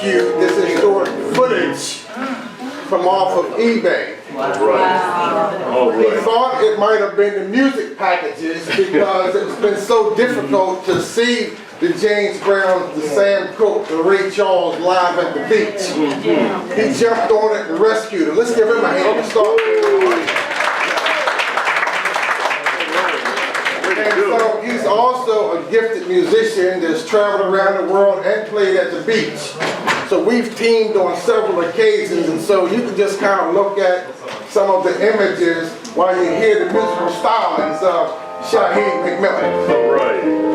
rescued this historic footage from off of eBay. He thought it might have been the music packages because it's been so difficult to see the James Brown, the Sam Cooke, the Ray Charles live at the beach. He jumped on it and rescued it. Let's give him a hand to start. And so he's also a gifted musician that's traveled around the world and played at the beach. So we've teamed on several occasions, and so you can just kind of look at some of the images while you hear the musical stylings of Shaheed McMillan. All right.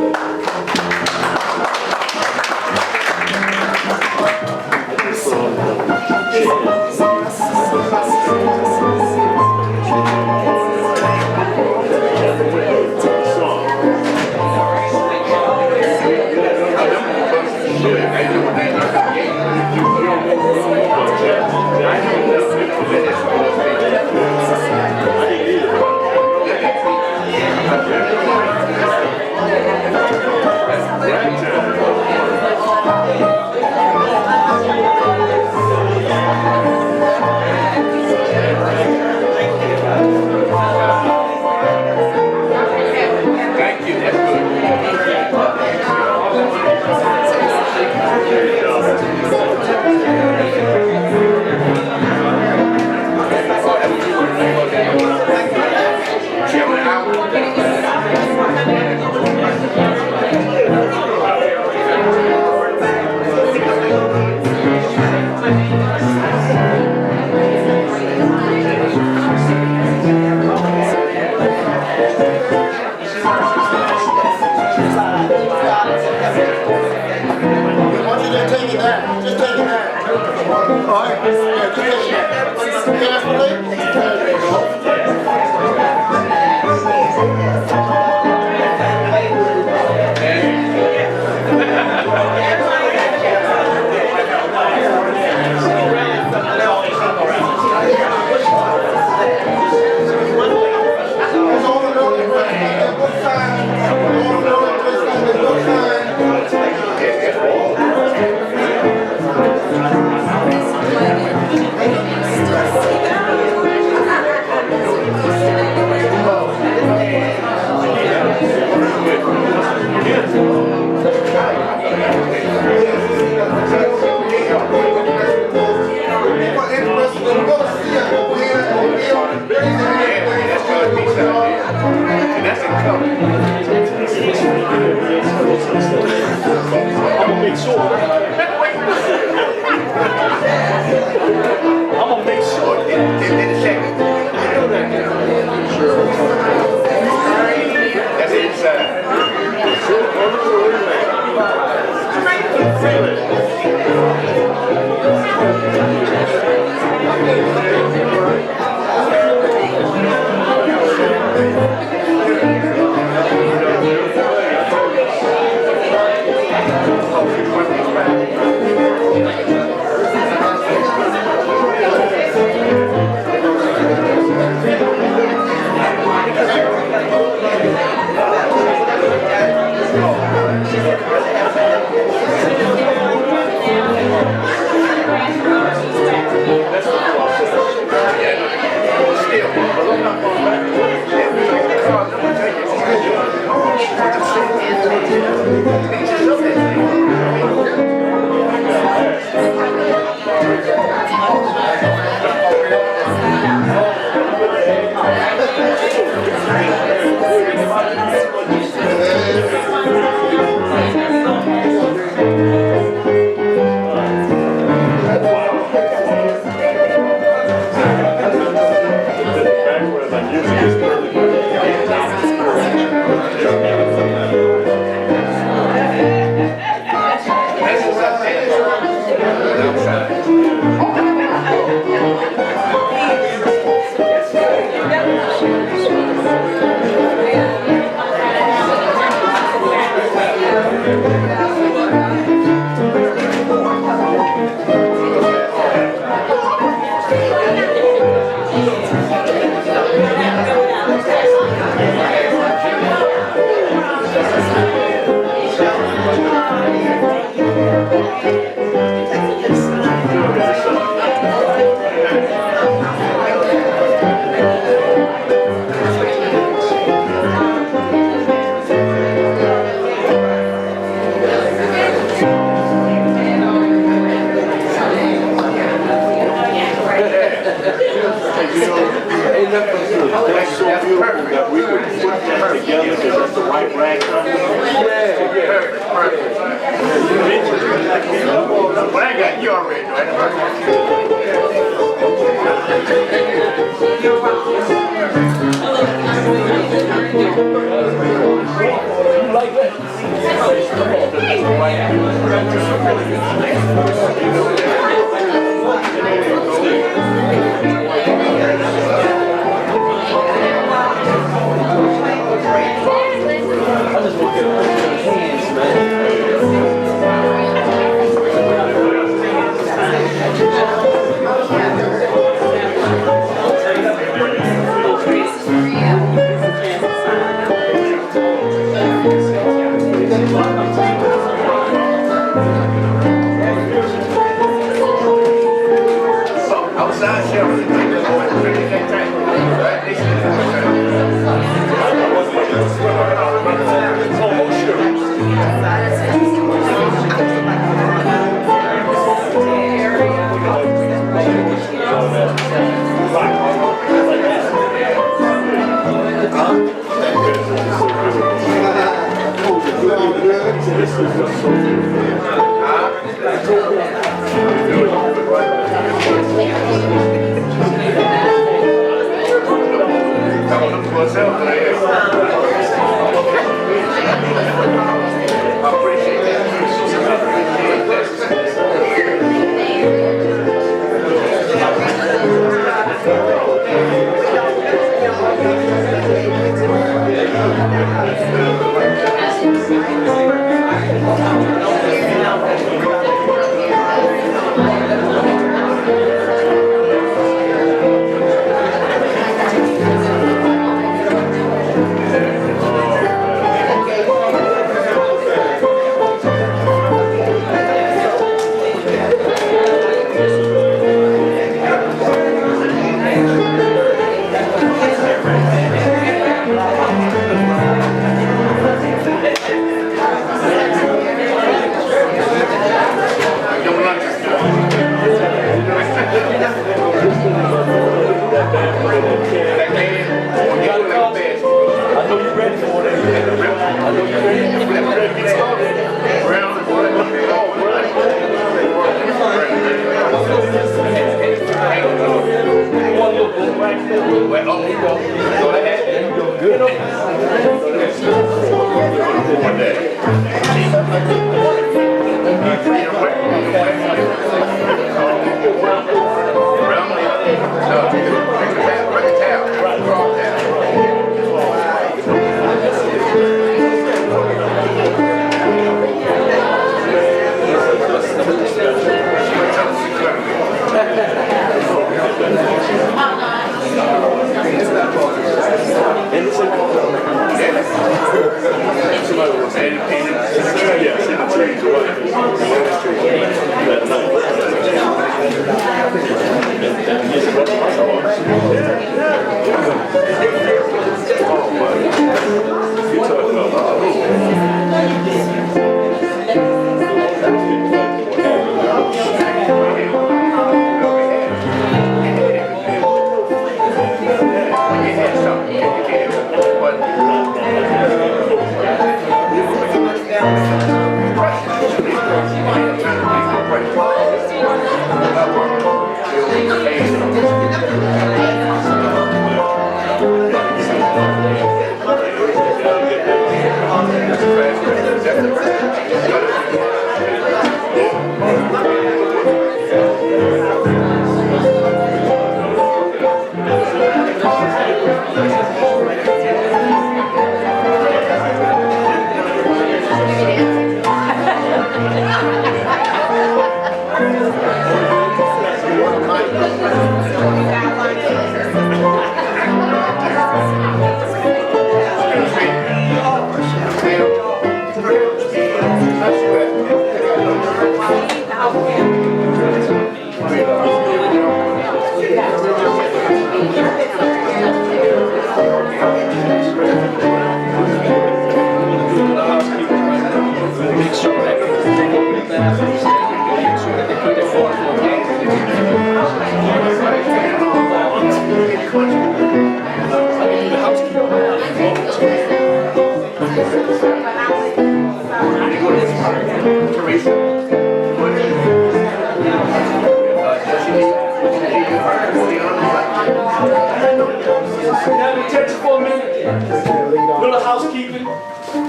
That's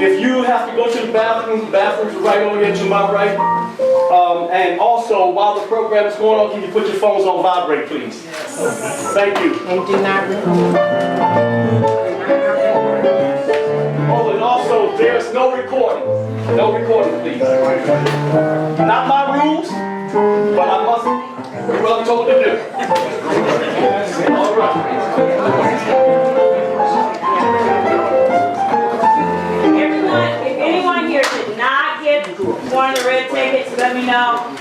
If you have to go to the bathrooms are right over here to my right. And also, while the program is going on, can you put your phones on vibrate, please? Yes. Thank you. And do not record. Oh, and also, there's no recording. No recording, please. Not my rules, but I must do what I'm told to do. All right. If anyone here did not get one of the red tickets, let me know.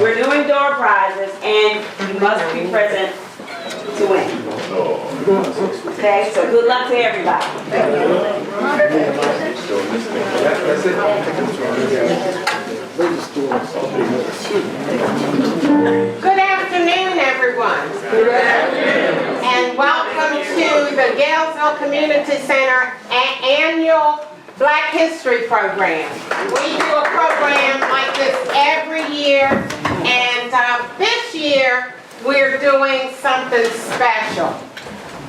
We're doing door prizes, and you must be present to win. Okay, so good luck to everybody. Good afternoon, everyone. Good afternoon. And welcome to the Galesville Community Center annual Black History Program. We do a program like this every year, and this year we're doing something special.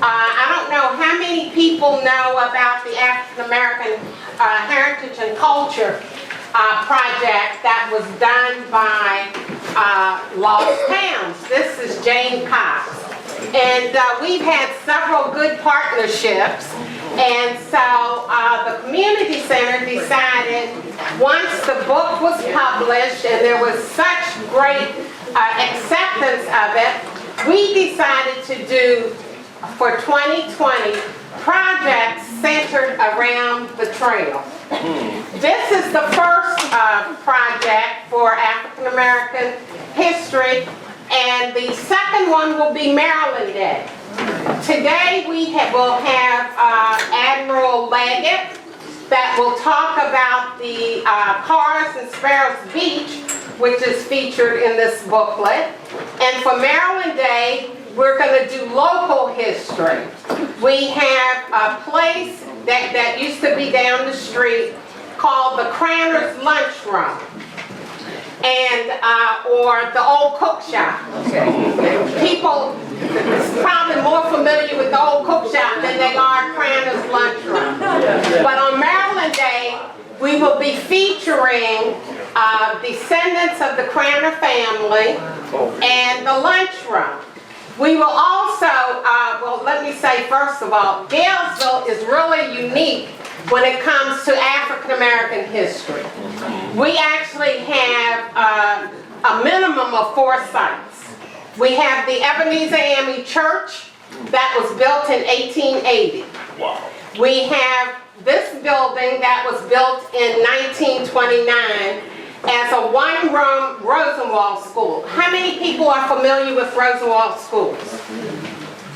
I don't know how many people know about the African American Heritage and Culture project that was done by Lost Towns. This is Jane Cox. And we've had several good partnerships. And so the community center decided, once the book was published and there was such great acceptance of it, we decided to do, for 2020, projects centered around the trail. This is the first project for African American history, and the second one will be Maryland Day. Today we will have Admiral Leggett that will talk about the Carrs and Sparrows Beach, which is featured in this booklet. And for Maryland Day, we're going to do local history. We have a place that used to be down the street called the Cranner's Lunchroom, and or the old cook shop. People probably more familiar with the old cook shop than they are Cranner's Lunchroom. But on Maryland Day, we will be featuring descendants of the Cranner family and the lunchroom. We will also, well, let me say first of all, Galesville is really unique when it comes to African American history. We actually have a minimum of 4 sites. We have the Ebenezer AME Church that was built in 1880. Wow. We have this building that was built in 1929 as a one-room Rosenwald School. How many people are familiar with Rosenwald Schools?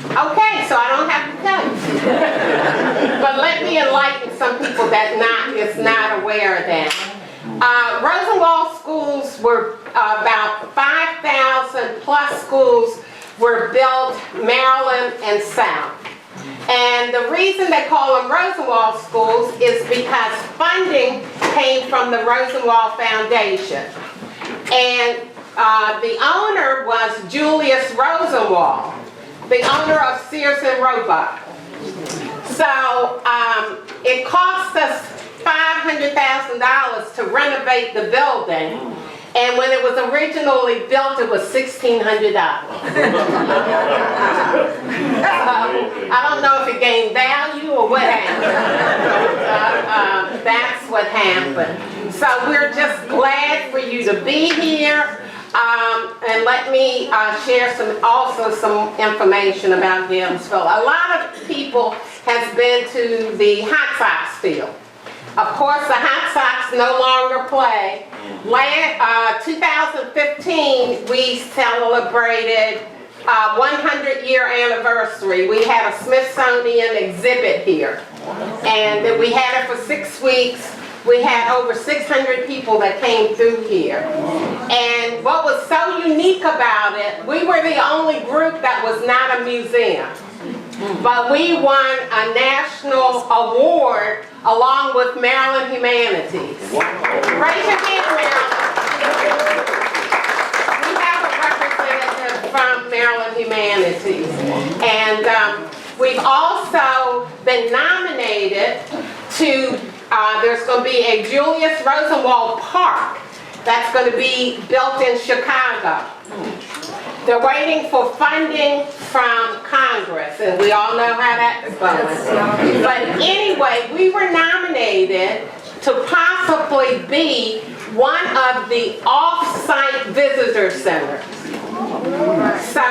Okay, so I don't have to tell you. But let me enlighten some people that is not aware of that. Rosenwald Schools were about 5,000 plus schools were built Maryland and South. And the reason they call them Rosenwald Schools is because funding came from the Rosenwald Foundation. And the owner was Julius Rosenwald, the owner of Sears and Roebuck. So it cost us $500,000 to renovate the building. And when it was originally built, it was $1,600. I don't know if it gained value or what happened. That's what happened. So we're just glad for you to be here. And let me share also some information about Galesville. A lot of people has been to the Hot Sox field. Of course, the Hot Sox no longer play. 2015, we celebrated 100-year anniversary. We had a Smithsonian exhibit here. And we had it for 6 weeks. We had over 600 people that came through here. And what was so unique about it, we were the only group that was not a museum. But we won a national award along with Maryland Humanities. Raise your hand, Maryland. We have a representative from Maryland Humanities. And we've also been nominated to, there's going to be a Julius Rosenwald Park that's going to be built in Chicago. They're waiting for funding from Congress, and we all know how that's going. But anyway, we were nominated to possibly be one of the off-site visitor centers. So,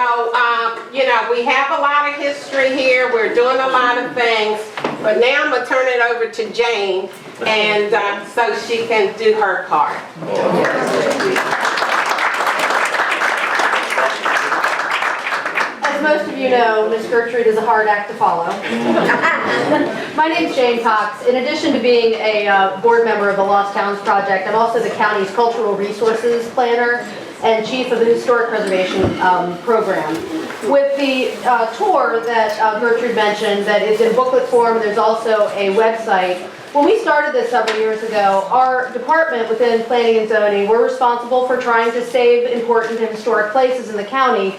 you know, we have a lot of history here. We're doing a lot of things. But now I'm going to turn it over to Jane, and so she can do her part. As most of you you know, Ms. Gertrude is a hard act to follow. My name's Jane Cox. In addition to being a board member of the Lost Towns Project, I'm also the county's cultural resources planner and chief of the historic preservation program. With the tour that Gertrude mentioned that is in booklet form, there's also a website. When we started this several years ago, our department within planning and zoning, we're responsible for trying to save important and historic places in the county.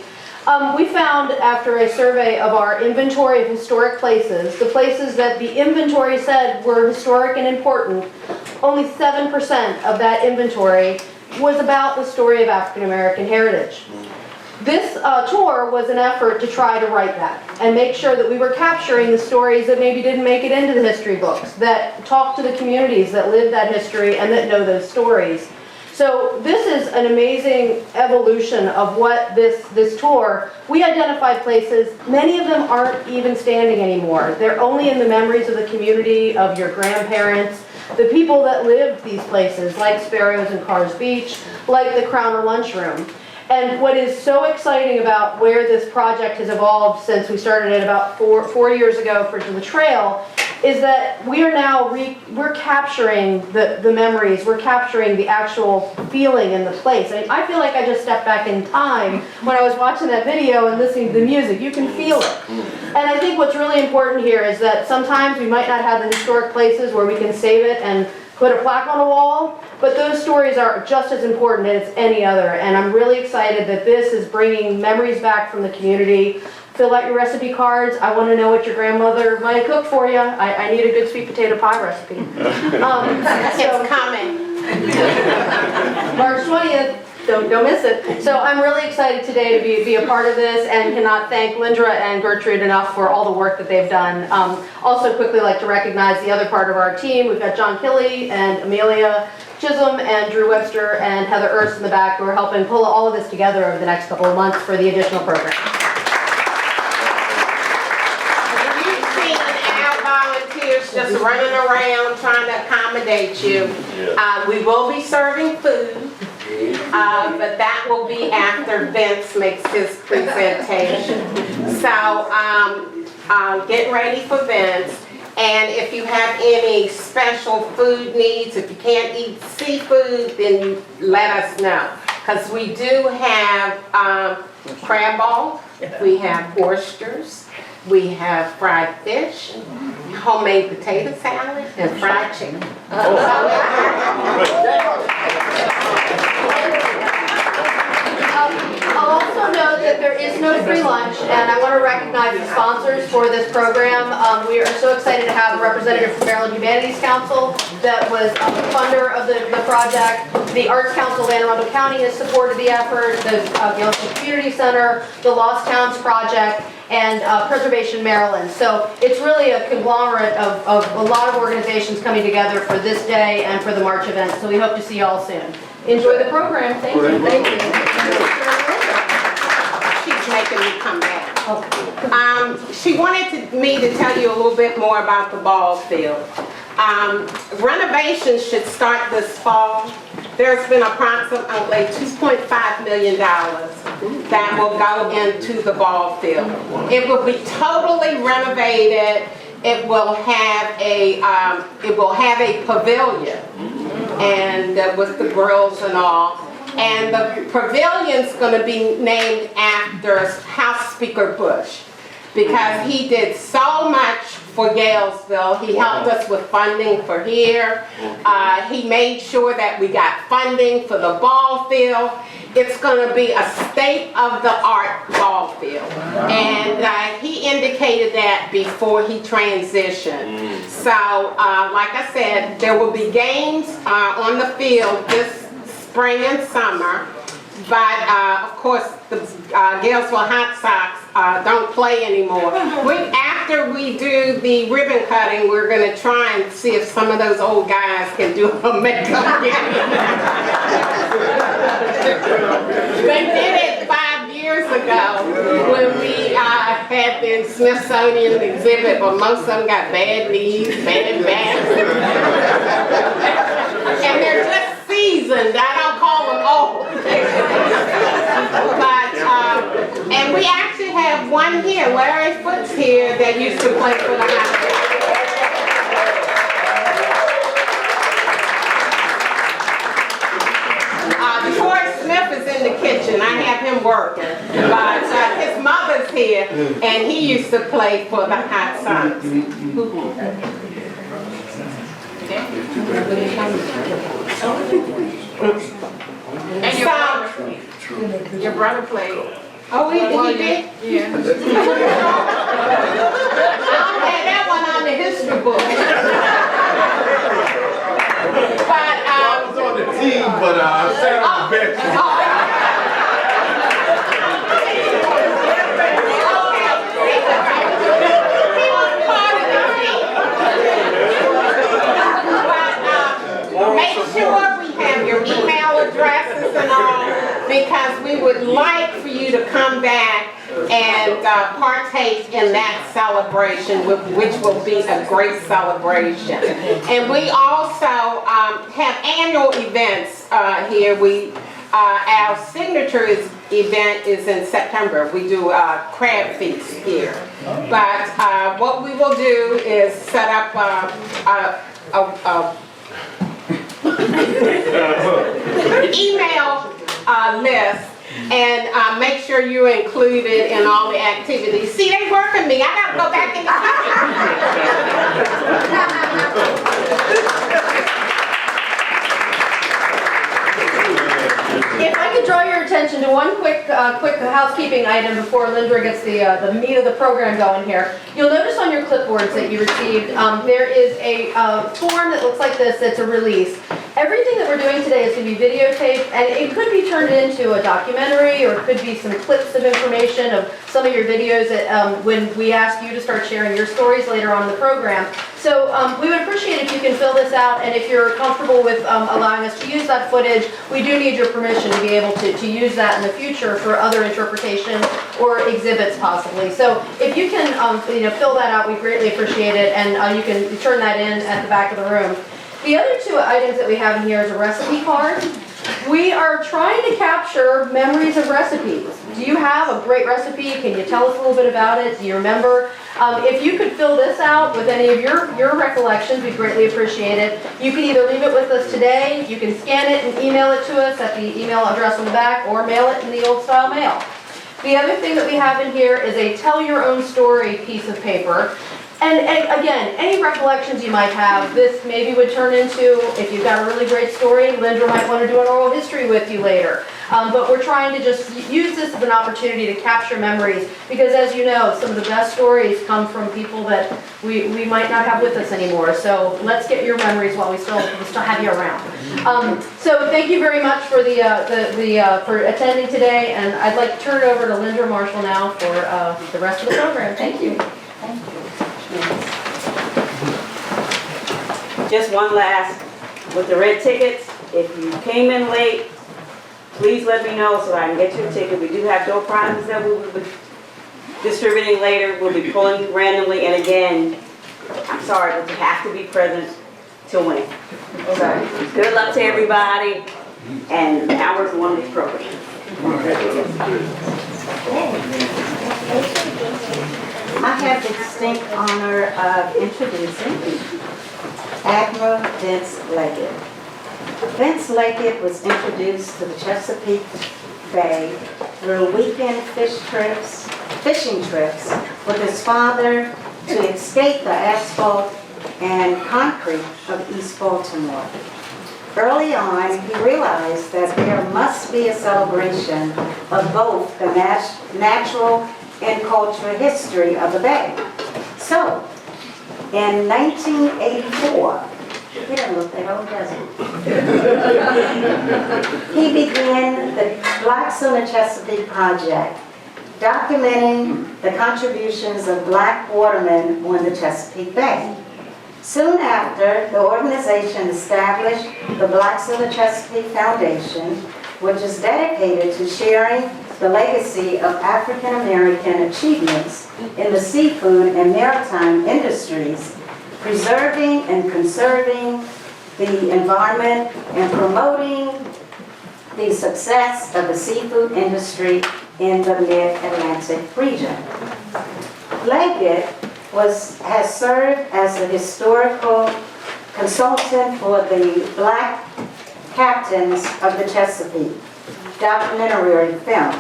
We found after a survey of our inventory of historic places, the places that the inventory said were historic and important, only 7% of that inventory was about the story of African American heritage. This tour was an effort to try to write that and make sure that we were capturing the stories that maybe didn't make it into the history books, that talk to the communities that live that history and that know those stories. So this is an amazing evolution of what this tour, we identified places, many of them aren't even standing anymore. They're only in the memories of the community, of your grandparents, the people that lived these places, like Sparrow's and Carr's Beach, like the Crowner Lunchroom. And what is so exciting about where this project has evolved since we started it about four years ago for the trail is that we are now, we're capturing the memories, we're capturing the actual feeling in the place. I mean, I feel like I just stepped back in time when I was watching that video and listening to the music. You can feel it. And I think what's really important here is that sometimes we might not have the historic places where we can save it and put a plaque on a wall, but those stories are just as important as any other. And I'm really excited that this is bringing memories back from the community. Fill out your recipe cards. I want to know what your grandmother might have cooked for you. I need a good sweet potato pie recipe. It's coming. March 20th. Don't miss it. So I'm really excited today to be a part of this and cannot thank Lindra and Gertrude enough for all the work that they've done. Also quickly like to recognize the other part of our team. We've got John Killey and Amelia Chisholm and Drew Webster and Heather Erst in the back who are helping pull all of this together over the next couple of months for the additional program. You've seen our volunteers just running around trying to accommodate you. We will be serving food. But that will be after Vince makes his presentation. So get ready for Vince. And if you have any special food needs, if you can't eat seafood, then you let us know. Because we do have crab ball, we have oysters, we have fried fish, homemade potato salad, and fried chicken. I'll also note that there is no free lunch, and I want to recognize the sponsors for this program. We are so excited to have a representative from Maryland Humanities Council that was the funder of the project. The Arts Council of Anne Arundel County has supported the effort, the Yellowstone Community Center, the Lost Towns Project, and Preservation Maryland. So it's really a conglomerate of a lot of organizations coming together for this day and for the March event. So we hope to see you all soon. Enjoy the program. Thank you. Thank you. She's making me come back. She wanted me to tell you a little bit more about the ball field. Renovations should start this fall. There's been approximately $2.5 million that will go into the ball field. It will be totally renovated. It will have a pavilion, and with the grills and all. And the pavilion's going to be named after House Speaker Bush because he did so much for Galesville. He helped us with funding for here. He made sure that we got funding for the ball field. It's going to be a state-of-the-art ball field. And he indicated that before he transitioned. So, like I said, there will be games on the field this spring and summer. But, of course, the Galesville Hot Sox don't play anymore. After we do the ribbon cutting, we're going to try and see if some of those old guys can do a makeup game. They did it 5 years ago when we had the Smithsonian exhibit, but most of them got bad knees, bad backs. And they're just seasoned. I don't call them old. But, and we actually have one here, Larry Foote's here, that used to play for the high school. Troy Smith is in the kitchen. I have him working. But his mother's here, and he used to play for the Hot Sons. And your brother played. Oh, he did? Yeah. I'll have that one on the history book. But, I was on the team, but I sat on the bench. Make sure we have your email addresses and all, because we would like for you to come back and partake in that celebration, which will be a great celebration. And we also have annual events here. Our signature event is in September. We do a crab feast here. But what we will do is set up email list and make sure you're included in all the activities. See, they working me. I gotta go back in the If I could draw your attention to one quick housekeeping item before Lindra gets the meat of the program going here. You'll notice on your clipboards that you received, there is a form that looks like this that's a release. Everything that we're doing today is going to be videotaped, and it could be turned into a documentary, or it could be some clips of information of some of your videos that, when we ask you to start sharing your stories later on in the program. So we would appreciate if you can fill this out, and if you're comfortable with allowing us to use that footage, we do need your permission to be able to use that in the future for other interpretation or exhibits possibly. So if you can fill that out, we greatly appreciate it, and you can turn that in at the back of the room. The other two items that we have in here is a recipe card. We are trying to capture memories of recipes. Do you have a great recipe? Can you tell us a little bit about it? Do you remember? If you could fill this out with any of your recollections, we'd greatly appreciate it. You can either leave it with us today, you can scan it and email it to us at the email address on the back, or mail it in the old style mail. The other thing that we have in here is a tell your own story piece of paper. And again, any recollections you might have, this maybe would turn into, if you've got a really great story, Lindra might want to do an oral history with you later. But we're trying to just use this as an opportunity to capture memories, because as you know, some of the best stories come from people that we might not have with us anymore. So let's get your memories while we still have you around. So thank you very much for for attending today, and I'd like to turn it over to Lindra Marshall now for the rest of the program. Thank you. Thank you. Just one last, with the red tickets, if you came in late, please let me know so I can get you a ticket. We do have door prizes that we will be distributing later. We'll be pulling randomly, and again, I'm sorry, but you have to be present to win. So, good luck to everybody, and now we're going to this program. I have the distinct honor of introducing Admiral Vince Leggett. Vince Leggett was introduced to the Chesapeake Bay through weekend fishing trips with his father to escape the asphalt and concrete of East Baltimore. Early on, he realized that there must be a celebration of both the natural and cultural history of the Bay. So, in 1984, he didn't look that old, does he? He began the Blacks on the Chesapeake project, documenting the contributions of black watermen on the Chesapeake Bay. Soon after, the organization established the Blacks on the Chesapeake Foundation, which is dedicated to sharing the legacy of African American achievements in the seafood and maritime industries, preserving and conserving the environment, and promoting the success of the seafood industry in the Mid-Atlantic region. Leggett has served as a historical consultant for the Black Captains of the Chesapeake documentary film,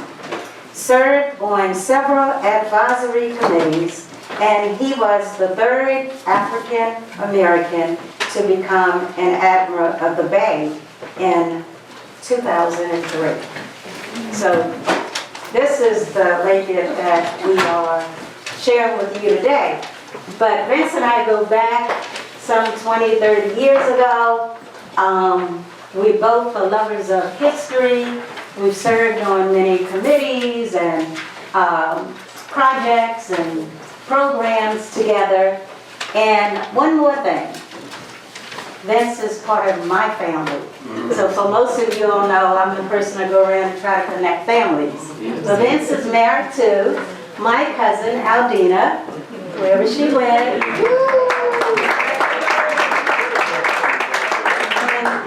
served on several advisory committees, and he was the third African American to become an Admiral of the Bay in 2003. So this is the Leggett that we are sharing with you today. But Vince and I go back some 20, 30 years ago. We both are lovers of history. We've served on many committees and projects and programs together. And one more thing, Vince is part of my family. So for most of you all know, I'm the person that go around and try to connect families. So Vince is married to my cousin, Aldina, wherever she went. And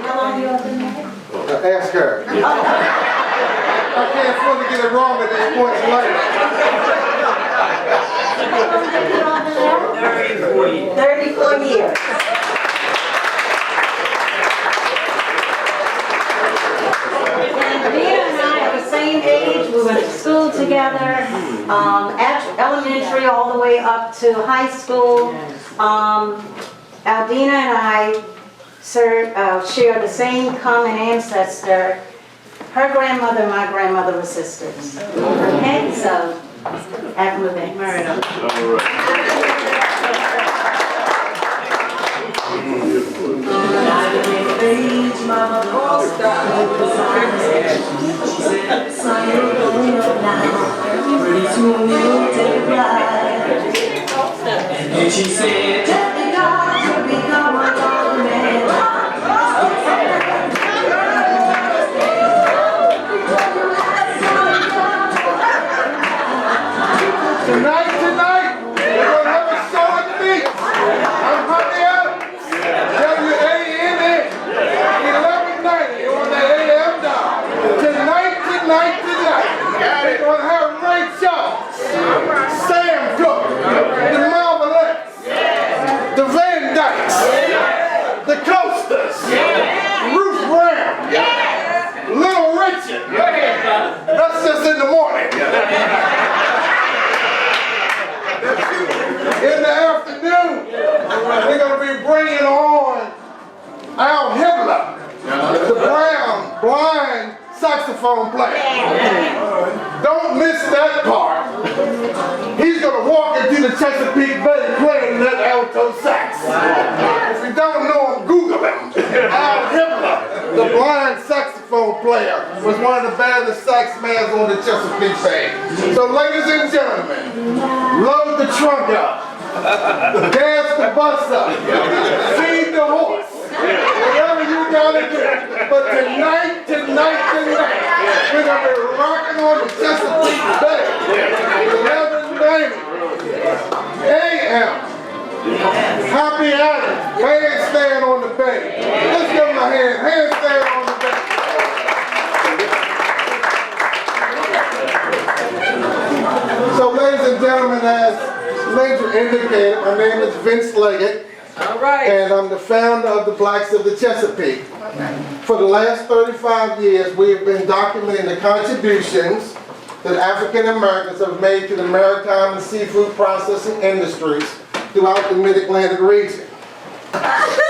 how long have you all been married? Ask her. I can't afford to get it wrong at this point in life. How long have you all been married? 34 years. Aldina and I are the same age. We went to school together, elementary all the way up to high school. Aldina and I share the same common ancestor. Her grandmother and my grandmother were sisters. Okay, so after moving, married up. And she said, tell the God to become a grown man. Tonight, we're going to have a show at the beach. I'm Honey out. WANA 1190 on the AM dial. Tonight. We're going to have a great show. Sam Cook, the Marvelettes, the Van Dykes, the Coasters, Ruth Brown, Little Richard. That's just in the morning. In the afternoon, we're going to be bringing on Al Hibbler, the blind saxophone player. Don't miss that part. He's going to walk into the Chesapeake Bay playing that alto sax. If you don't know him, Google him. Al Hibbler, the blind saxophone player, was one of the baddest sax mans on the Chesapeake Bay. So ladies and gentlemen, load the trunk up, gas the bus up, feed the horse, whatever you gotta do. But tonight, we're gonna be rocking on the Chesapeake Bay, 1190 AM. Happy Island, handstand on the bay. Let's give them a hand, handstand on the bay. So ladies and gentlemen, as Major indicated, my name is Vince Leggett. All right. And I'm the founder of the Blacks of the Chesapeake. For the last 35 years, we have been documenting the contributions that African Americans have made to the maritime and seafood processing industries throughout the Mid-Atlantic region.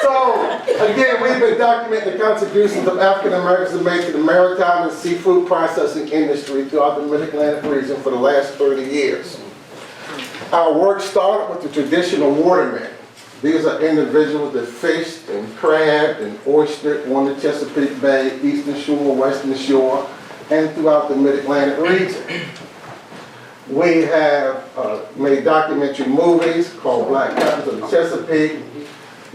So, again, we've been documenting the contributions of African Americans have made to the maritime and seafood processing industry throughout the Mid-Atlantic region for the last 30 years. Our work started with the traditional watermen. These are individuals that fished and crabbed and oystered on the Chesapeake Bay, Eastern Shore, Western Shore, and throughout the Mid-Atlantic region. We have made documentary movies called Black Captains of the Chesapeake.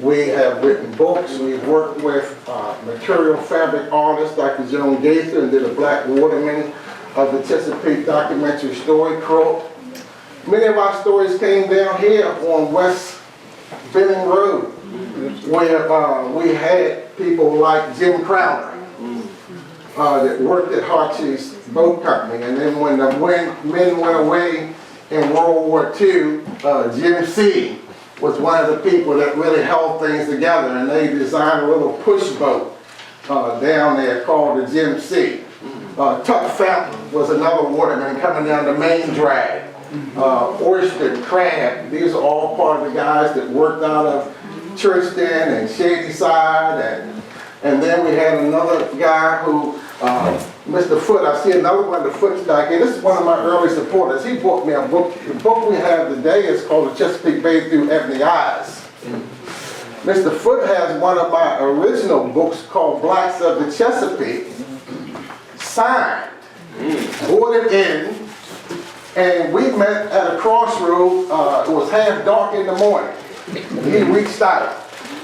We have written books. We've worked with material fabric artists, Dr. Joan Gaither, and did a Black Waterman of the Chesapeake documentary story crew. Many of our stories came down here on West Benning Road, where we had people like Jim Crowder, that worked at Hartsh's Boat Company. And then when the men went away in World War II, Jim C. was one of the people that really held things together, and they designed a little push boat down there called the Jim C. Tuck Fountain was another waterman coming down the main drag. Oyster, crab, these are all part of the guys that worked out of Churchton and Shadyside, and then we had another guy who, Mr. Foote, I see another one of the Footes back here. This is one of my early supporters. He bought me a book. The book we have today is called The Chesapeake Bay Through Ebony Eyes. Mr. Foote has one of my original books called Blacks of the Chesapeake, signed, ordered in, and we met at a crossroad. It was half dark in the morning. He reached out.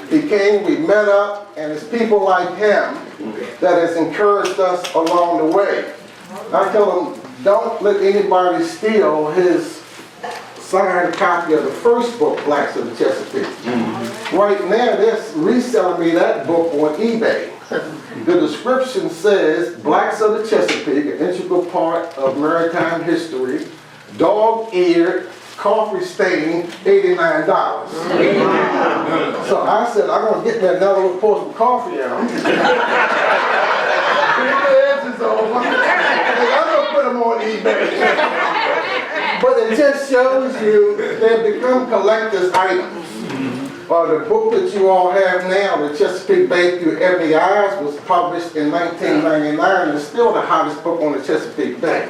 He came, we met up, and it's people like him that has encouraged us along the way. I tell him, don't let anybody steal his signed copy of the first book, Blacks of the Chesapeake. Right now, they're reselling me that book on eBay. The description says, Blacks of the Chesapeake, an integral part of maritime history, dog-eared, coffee-stained, $89. So I said, I'm going to get me another little pour some coffee in them. Keep the edges over. I'm going to put them on eBay. But it just shows you they've become collector's items. The book that you all have now, The Chesapeake Bay Through Ebony Eyes, was published in 1999 and is still the hottest book on the Chesapeake Bay.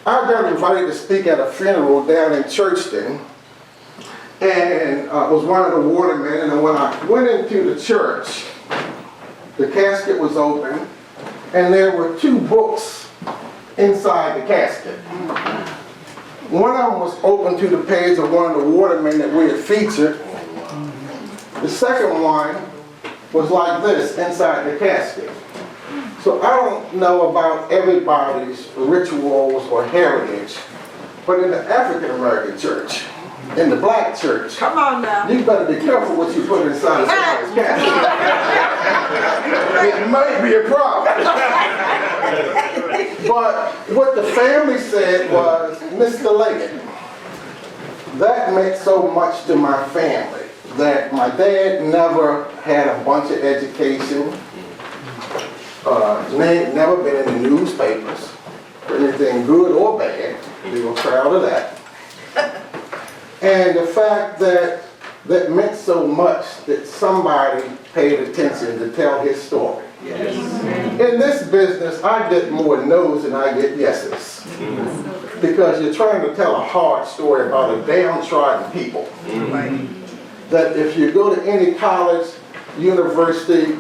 I got invited to speak at a funeral down in Churchton, and was one of the watermen, and when I went into the church, the casket was open, and there were two books inside the casket. One of them was open to the page of one of the watermen that we had featured. The second one was like this, inside the casket. So I don't know about everybody's rituals or heritage, but in the African American church, in the black church, Come on now. you better be careful what you put inside somebody's casket. It might be a problem. But what the family said was, Mr. Leggett, that meant so much to my family that my dad never had a bunch of education. Never been in the newspapers for anything good or bad. We were proud of that. And the fact that meant so much that somebody paid attention to tell his story. Yes. In this business, I get more no's than I get yeses. Because you're trying to tell a hard story about a downtrodden people. That if you go to any college, university,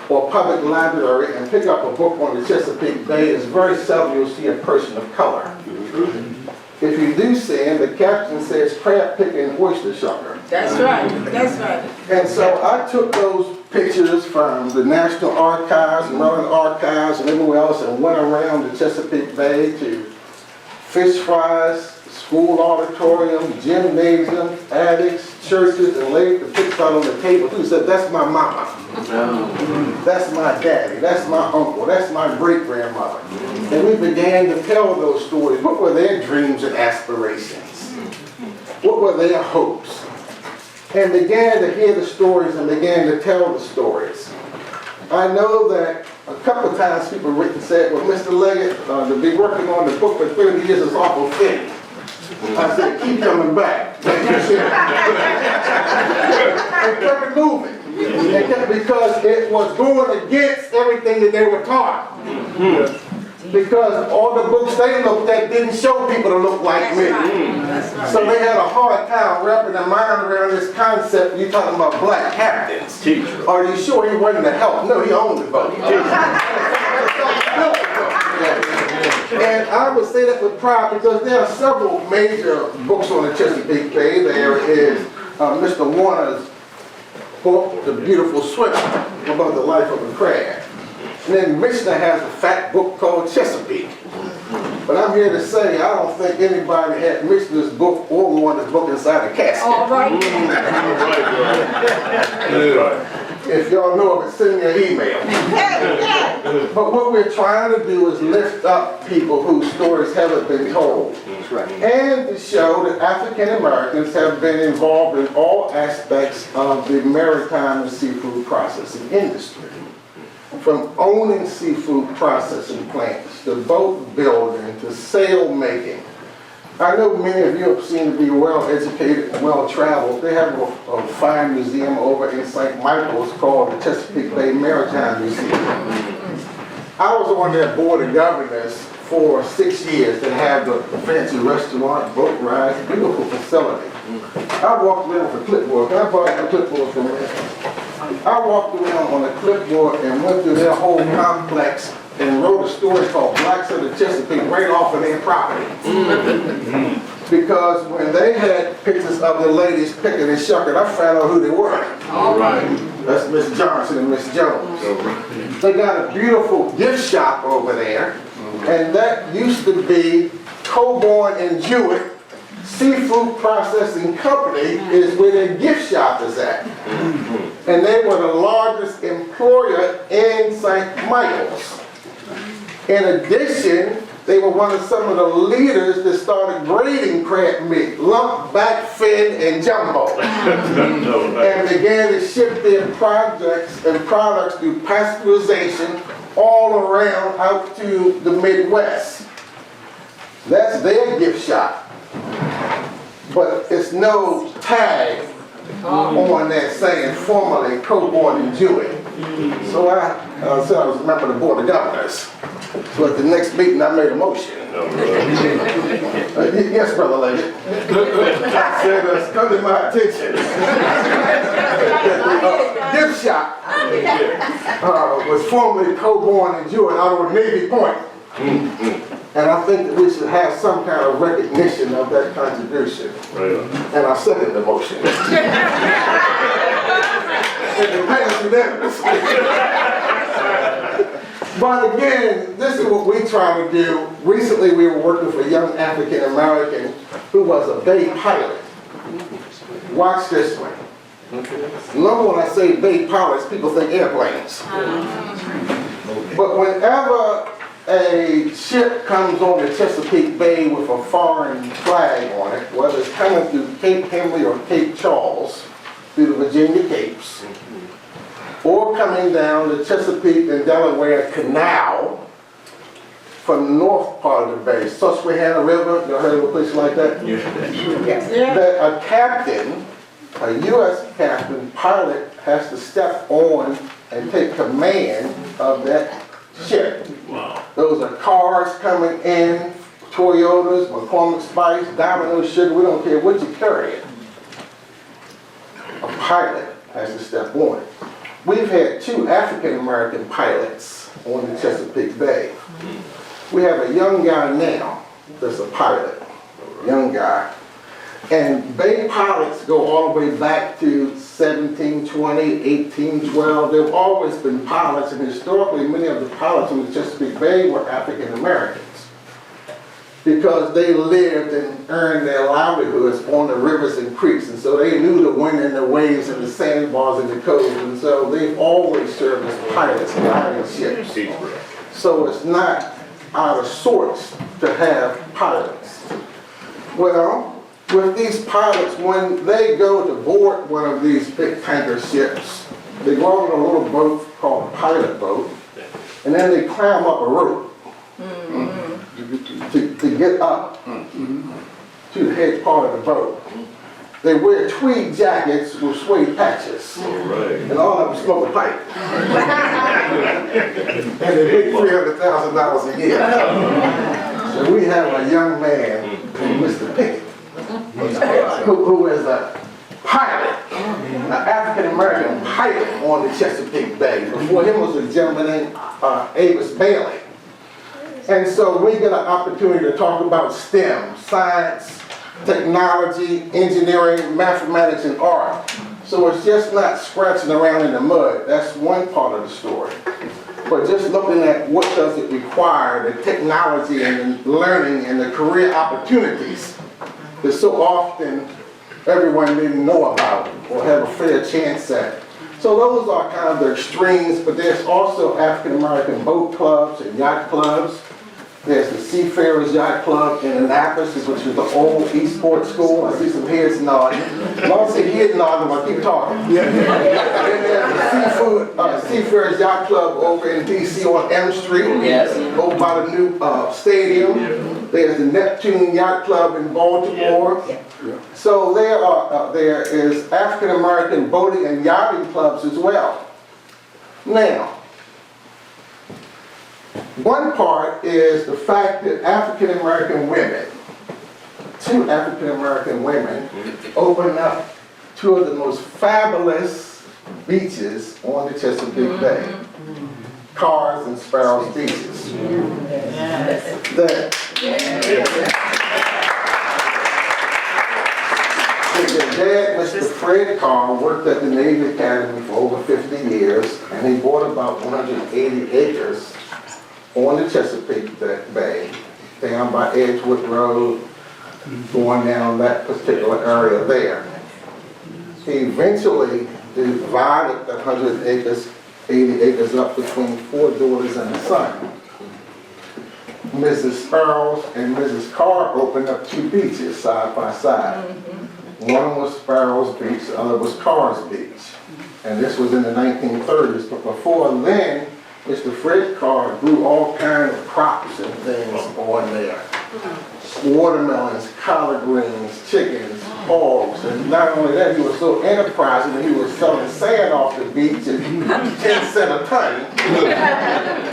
or public library and pick up a book on the Chesapeake Bay, it's very seldom you'll see a person of color. If you do see him, the caption says crab picking oyster shucker. That's right. That's right. And so I took those pictures from the National Archives, Maryland Archives, and everywhere else, and went around the Chesapeake Bay to fish fries, school auditorium, gymnasium, attics, churches, and laid the pictures out on the table. Who said, that's my mama. That's my daddy, that's my uncle, that's my great-grandmother. And we began to tell those stories. What were their dreams and aspirations? What were their hopes? And began to hear the stories and began to tell the stories. I know that a couple of times people said, well, Mr. Leggett, to be working on the book for 30 years is awful thing. I said, keep coming back. And kept it moving. Because it was going against everything that they were taught. Because all the books they looked at didn't show people to look like me. So they had a hard time wrapping their mind around this concept. You're talking about black captains. Are you sure he wasn't to help? No, he owned the boat. And I would say that with pride because there are several major books on the Chesapeake Bay. There is Mr. Warner's book, The Beautiful Swimmer, about the life of a crab. And then Michener has a fat book called Chesapeake. But I'm here to say I don't think anybody had Michener's book or Warner's book inside a casket. All right. If y'all know of it, send me an email. But what we're trying to do is lift up people whose stories haven't been told. That's right. And to show that African Americans have been involved in all aspects of the maritime and seafood processing industry. From owning seafood processing plants, to boat building, to sail making. I know many of you seem to be well-educated and well-traveled. They have a fine museum over in St. Michael's called the Chesapeake Bay Maritime Museum. I was on their board of governors for 6 years that had the fancy restaurant, boat rides, beautiful facility. I walked around with a clipboard. Can I borrow the clipboard from me? I walked around on a clipboard and went through their whole complex and wrote a story called Blacks of the Chesapeake right off of their property. Because when they had pictures of the ladies picking and shucking, I found out who they were. All right. That's Miss Johnson and Miss Jones. They got a beautiful gift shop over there, and that used to be Coburn and Jewett Seafood Processing Company is where their gift shop is at. And they were the largest employer in St. Michael's. In addition, they were one of some of the leaders that started grading crab meat, lump, back, fin, and jumbo. And began to ship their projects and products through pasteurization all around out to the Midwest. That's their gift shop. But it's no tag on that saying formerly Coburn and Jewett. So I said I was a member of the board of governors. So at the next meeting I made a motion. Yes, Brother Leggett. I said it's come to my attention that the gift shop was formerly Coburn and Jewett out of Navy Point. And I think that we should have some kind of recognition of that contribution. And I second the motion. It passed unanimously. But again, this is what we're trying to do. Recently we were working for a young African American who was a Bay pilot. Watch this one. Normally when I say Bay pilots, people think airplanes. But whenever a ship comes on the Chesapeake Bay with a foreign flag on it, whether it's coming through Cape Henry or Cape Charles, through the Virginia Capes, or coming down the Chesapeake and Delaware Canal from the north part of the bay, Susquehanna River, you heard of a place like that? That a captain, a U.S. captain, pilot, has to step on and take command of that ship. Wow. Those are cars coming in, Toyotas, McCormick Spice, Domino's Sugar, we don't care what you carry. A pilot has to step on it. We've had 2 African-American pilots on the Chesapeake Bay. We have a young guy now that's a pilot, young guy. And Bay pilots go all the way back to 1720, 1812. There have always been pilots, and historically many of the pilots on the Chesapeake Bay were African Americans because they lived and earned their livelihoods on the rivers and creeks, and so they knew the wind and the waves and the sandbars and the coves, and so they've always served as pilots guiding ships. So it's not out of sorts to have pilots. Well, with these pilots, when they go to board one of these big tanker ships, they go on a little boat called a pilot boat, and then they climb up a rope to get up to the head part of the boat. They wear tweed jackets with suede patches, and all of them smoke a pipe. And they make $300,000 a year. So we have a young man, Mr. Pickett, who is a pilot, an African-American pilot on the Chesapeake Bay. Before him was a gentleman named Avis Bailey. And so we get an opportunity to talk about STEM, science, technology, engineering, mathematics, and art. So it's just not scratching around in the mud. That's one part of the story. But just looking at what does it require, the technology and the learning and the career opportunities that so often everyone didn't know about or have a fair chance at. So those are kind of the extremes, but there's also African-American boat clubs and yacht clubs. There's the Seafarers Yacht Club in Annapolis, which is the old Eastport School. I see some heads nodding. As long as I see heads nodding, I'll keep talking. And there's the Seafarers Yacht Club over in D.C. on M Street, over by the new stadium. There's the Neptune Yacht Club in Baltimore. So there is African-American boating and yachting clubs as well. Now, one part is the fact that African-American women, 2 African-American women, opened up 2 of the most fabulous beaches on the Chesapeake Bay. Carr's and Sparrow's beaches. Their dad, Mr. Fred Carr, worked at the Navy Academy for over 50 years, and he bought about 180 acres on the Chesapeake Bay, down by Edgewood Road, going down that particular area there. He eventually divided the 80 acres up between 4 daughters and a son. Mrs. Sparrow and Mrs. Carr opened up 2 beaches side by side. One was Sparrow's Beach, the other was Carr's Beach. And this was in the 1930s, but before then, Mr. Fred Carr grew all kinds of crops and things on there. Watermelons, collard greens, chickens, hogs, and not only that, he was so enterprising that he was selling sand off the beach at 10 cents a ton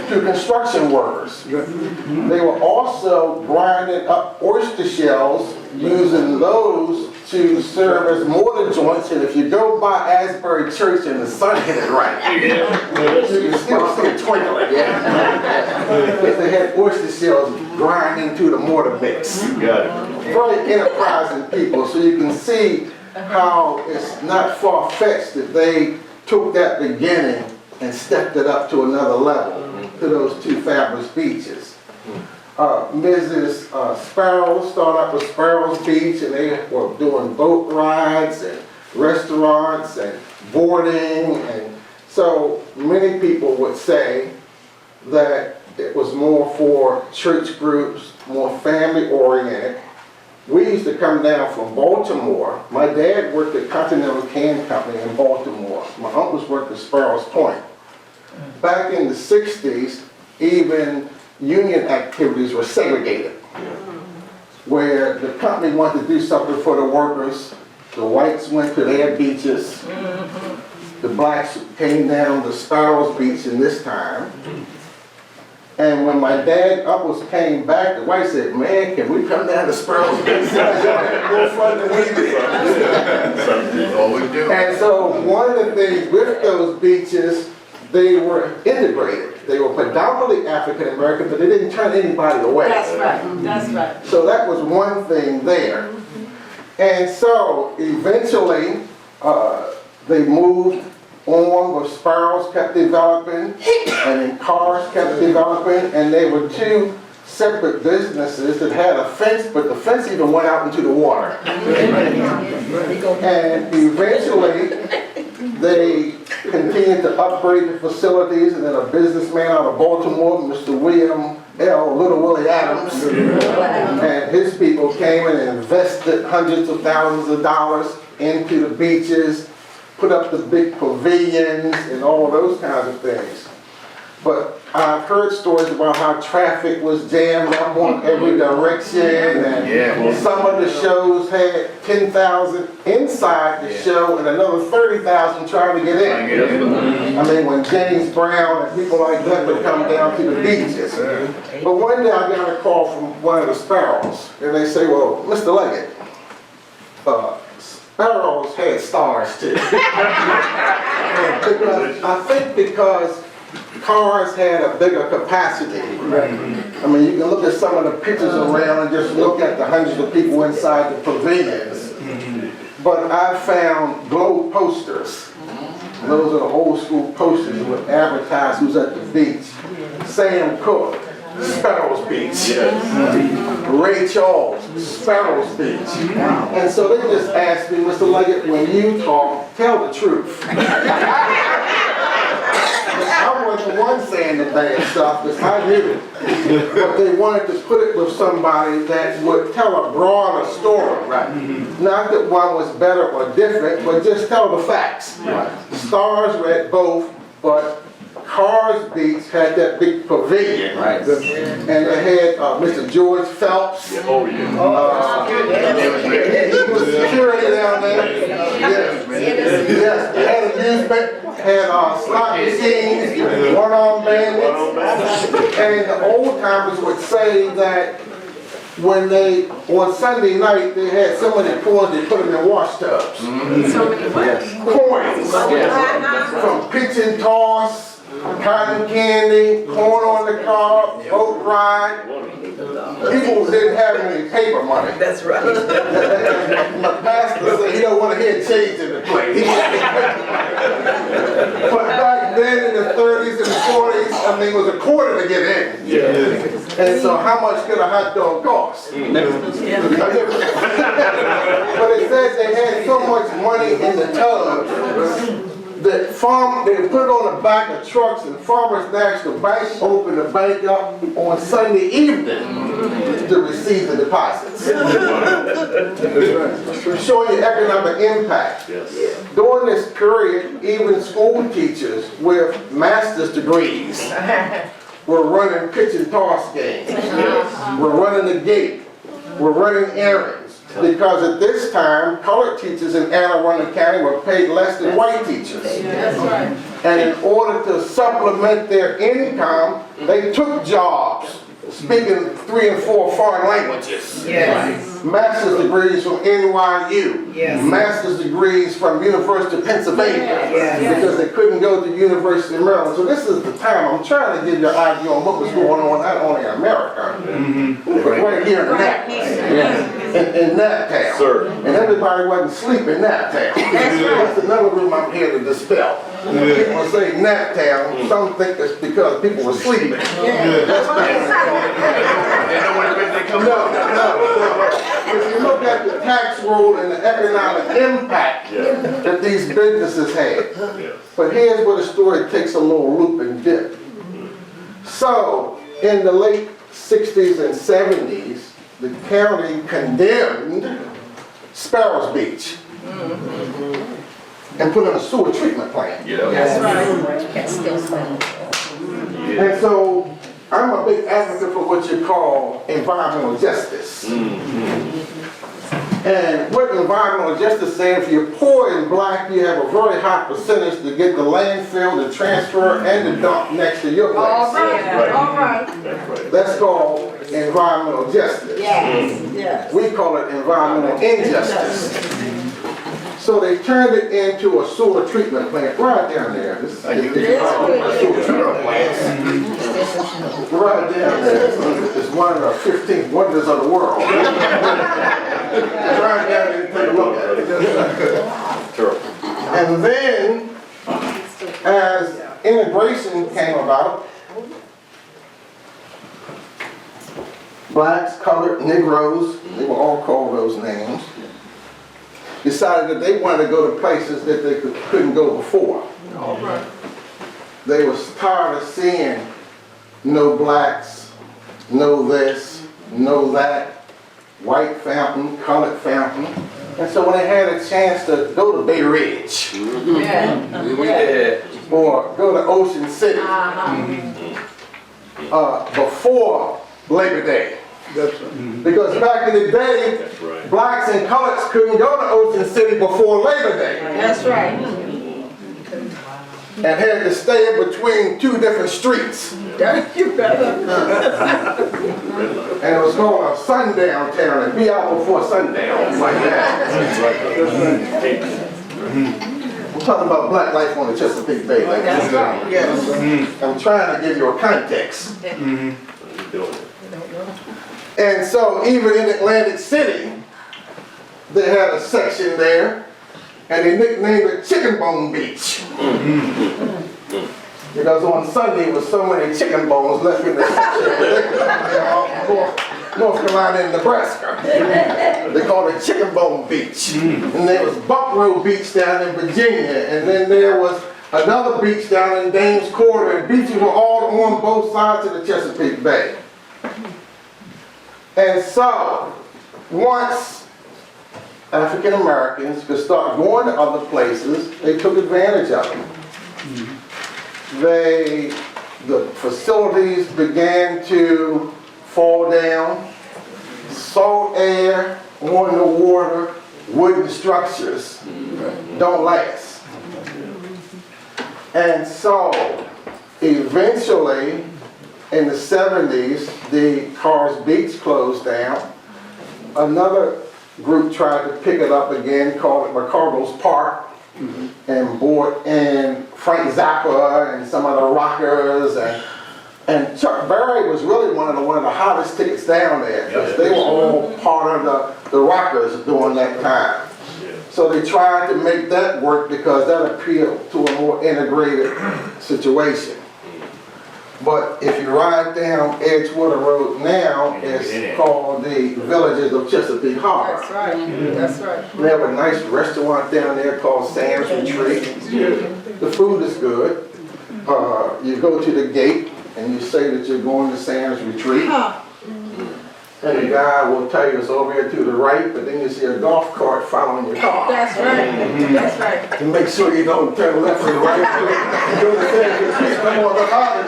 to construction workers. They were also grinding up oyster shells, using those to serve as mortar joints, and if you go by Asbury Church and the sun hit it right, you can still see it twinkling. Because they had oyster shells grinding to the mortar mix. Very enterprising people, so you can see how it's not far-fetched that they took that beginning and stepped it up to another level, to those 2 fabulous beaches. Mrs. Sparrow started up with Sparrow's Beach, and they were doing boat rides and restaurants and boarding, and so many people would say that it was more for church groups, more family oriented. We used to come down from Baltimore. My dad worked at Continental Can Company in Baltimore. My uncles worked at Sparrows Point. Back in the 60s, even union activities were segregated, where the company wanted to do something for the workers. The whites went to their beaches. The blacks came down to Sparrow's Beach in this time. And when my dad uncles came back, the whites said, "Man, can we come down to Sparrow's Beach? More fun than we did." And so one of the things with those beaches, they were integrated. They were predominantly African American, but they didn't turn anybody away. That's right, that's right. So that was one thing there. And so eventually, they moved on with Sparrows kept developing, and then Carr's kept developing, and they were 2 separate businesses that had a fence, but the fence even went out into the water. And eventually, they continued to upgrade the facilities, and then a businessman out of Baltimore, Mr. William L. Little Willie Adams, and his people came in and invested hundreds of thousands of dollars into the beaches, put up the big pavilions and all those kinds of things. But I've heard stories about how traffic was jammed up on every direction, and some of the shows had 10,000 inside the show and another 30,000 trying to get in. I mean, when James Brown and people like that would come down to the beaches. But one day I got a call from one of the Sparrows, and they say, "Well, Mr. Leggett, Sparrows had stars too." because Carr's had a bigger capacity. I mean, you can look at some of the pictures around and just look at the hundreds of people inside the pavilions. But I found globe posters. Those are the old school posters that would advertise who's at the beach. Sam Cooke, Sparrow's Beach. Ray Charles, Sparrow's Beach. And so they just asked me, Mr. Leggett, when you talk, tell the truth. I wasn't the one saying the bad stuff, because I knew it. But they wanted to put it with somebody that would tell a broader story. Not that one was better or different, but just tell the facts. The stars were at both, but Carr's Beach had that big pavilion. And they had Mr. George Phelps. He was security down there. Yes, they had amusement, had slot machines, one-armed bandits. And the old timers would say that when they, on Sunday night, they had so many coins, they put them in wash tubs. Coins. From pitch and toss, cotton candy, corn on the cob, boat ride. People didn't have any paper money. That's right. My pastor said he don't want to hear change in the plate. But back then in the 30s and the 40s, I mean, it was a quarter to get in. And so how much could a hot dog cost? But it says they had so much money in the tub that they put it on the back of trucks, and Farmers National Bank opened the bank up on Sunday evening to receive the deposits. Showing you economic impact. During this period, even school teachers with master's degrees were running pitch and toss games. We're running the gate. We're running errands. Because at this time, colored teachers in Anne Arundel County were paid less than white teachers. That's right. And in order to supplement their income, they took jobs speaking 3 and 4 foreign languages. Master's degrees from NYU. Master's degrees from University of Pennsylvania. Because they couldn't go to University of Maryland. So this is the time. I'm trying to give you an idea on what was going on not only in America, but right here in Nap. In Naptown. And everybody wasn't sleeping in Naptown. That's another room I'm here to dispel. People say Naptown, some think it's because people were sleeping. No. If you look at the tax roll and the economic impact that these businesses had. But here's where the story takes a little loop and dip. So, in the late 60s and 70s, the county condemned Sparrow's Beach and put in a sewer treatment plant. That's right. And so I'm a big advocate for what you call environmental justice. And what environmental justice says, if you're poor and black, you have a very high percentage to get the landfill, the transfer, and the dump next to your place. All right. That's called environmental justice. We call it environmental injustice. So they turned it into a sewer treatment plant right down there. This is sewer treatment plants. Right down there. It's one of the 15 wonders of the world. Right down there and take a look at it. And then, as immigration came about, blacks, colored, Negroes, they were all called those names, decided that they wanted to go to places that they couldn't go before. They was tired of seeing no blacks, no this, no that, white fountain, colored fountain. And so when they had a chance to go to Bay Ridge, or go to Ocean City, before Labor Day. Because back in the day, blacks and coloreds couldn't go to Ocean City before Labor Day. That's right. And had to stay in between 2 different streets. You better. And it was called a sundown town, and be out before sundown, like that. I'm talking about black life on the Chesapeake Bay, like That's right. Yes. I'm trying to give you a context. And so even in Atlantic City, they had a section there, and they nicknamed it Chicken Bone Beach. Because on Sunday, there was so many chicken bones left in the section. North Carolina and Nebraska. They called it Chicken Bone Beach. And there was Buckrow Beach down in Virginia. And then there was another beach down in Dames Quarter. And beaches were all on both sides of the Chesapeake Bay. And so, once African Americans could start going to other places, they took advantage of them. The facilities began to fall down, salt air on the water, wooden structures don't last. And so, eventually, in the 70s, the Carr's Beach closed down. Another group tried to pick it up again, called it McCarville's Park, and brought in Frank Zappa and some of the rockers, and Chuck Berry was really one of the hottest tickets down there, because they were all part of the rockers during that time. So they tried to make that work because that appealed to a more integrated situation. But if you ride down Edgewater Road now, it's called the Villages of Chesapeake Harbor. That's right. That's right. They have a nice restaurant down there called Sam's Retreat. The food is good. You go to the gate and you say that you're going to Sam's Retreat. And the guy will tell you it's over here to the right, but then you see a golf cart following your car. That's right. That's right. To make sure you don't turn left or right. You go to Sam's Retreat, come on the highway.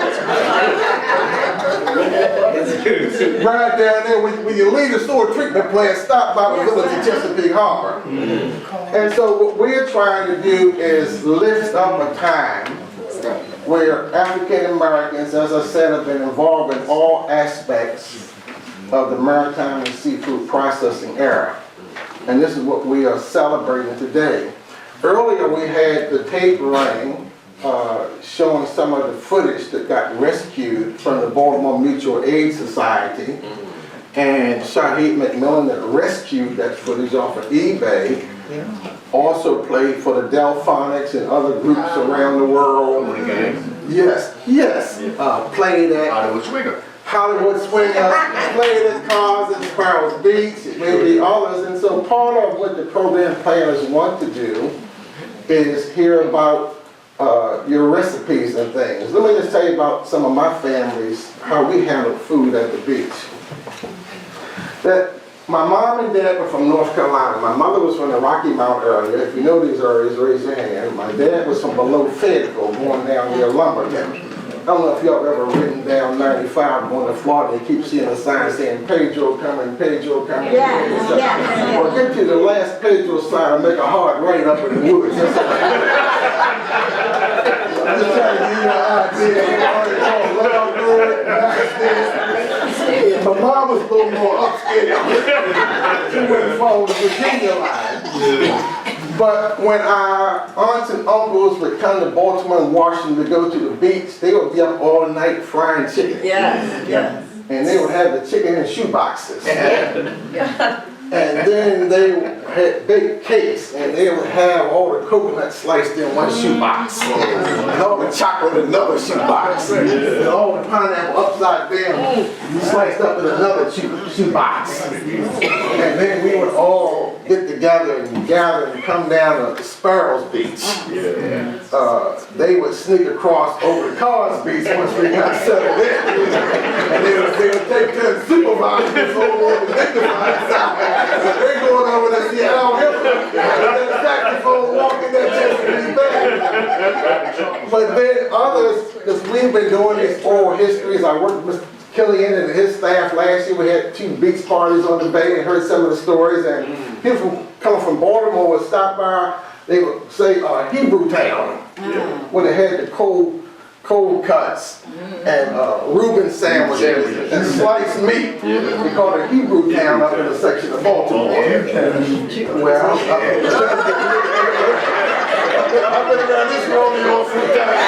Right down there, when you leave the sewer treatment plant, stop by the Village of Chesapeake Harbor. And so what we're trying to do is lift up a time where African Americans, as I said, have been involved in all aspects of the maritime and seafood processing era. And this is what we are celebrating today. Earlier we had the tape running showing some of the footage that got rescued from the Baltimore Mutual Aid Society. And Shaheed McMillan that rescued that footage off of eBay also played for the Delphonics and other groups around the world. Yes, played at Hollywood Swinger, played at Carr's and Sparrow's Beach, maybe others. And so part of what the program planners want to do is hear about your recipes and things. Let me just tell you about some of my families, how we handle food at the beach. That my mom and dad were from North Carolina. My mother was from the Rocky Mount area. If you know these areas, raise your hand. My dad was from below Fayetteville, going down near Lumberton. I don't know if y'all ever ridden down 95 going to Florida and keep seeing a sign saying Pedro coming, Pedro coming. Well, get to the last Pedro sign and make a hard right up in the woods. I'm just trying to give you an idea. My mom was a little more upscale. She wouldn't follow the Virginia line. But when our aunts and uncles would come to Baltimore and Washington to go to the beach, they would be up all night frying chicken. And they would have the chicken in shoe boxes. And then they had baked cakes, and they would have all the coconuts sliced in one shoebox, and all the chocolate in another shoebox, and all the pineapple upside down, sliced up in another shoebox. And then we would all get together and gather and come down to Sparrow's Beach. They would sneak across over to Carr's Beach once we got settled in. And they would take their supervisors over on the dignified side. They're going over to see Al Hitler and that saxophone walking that Chesapeake Bay. But then others, because we've been doing these oral histories, I worked with Mr. Killian and his staff last year. We had 2 beach parties on the bay and heard some of the stories. And people coming from Baltimore would stop by, they would say Hebrew Town, where they had the cold cuts and Reuben sandwiches and sliced meat. We call it Hebrew Town up in a section of Baltimore. Well, I've been around this rodeo a few times.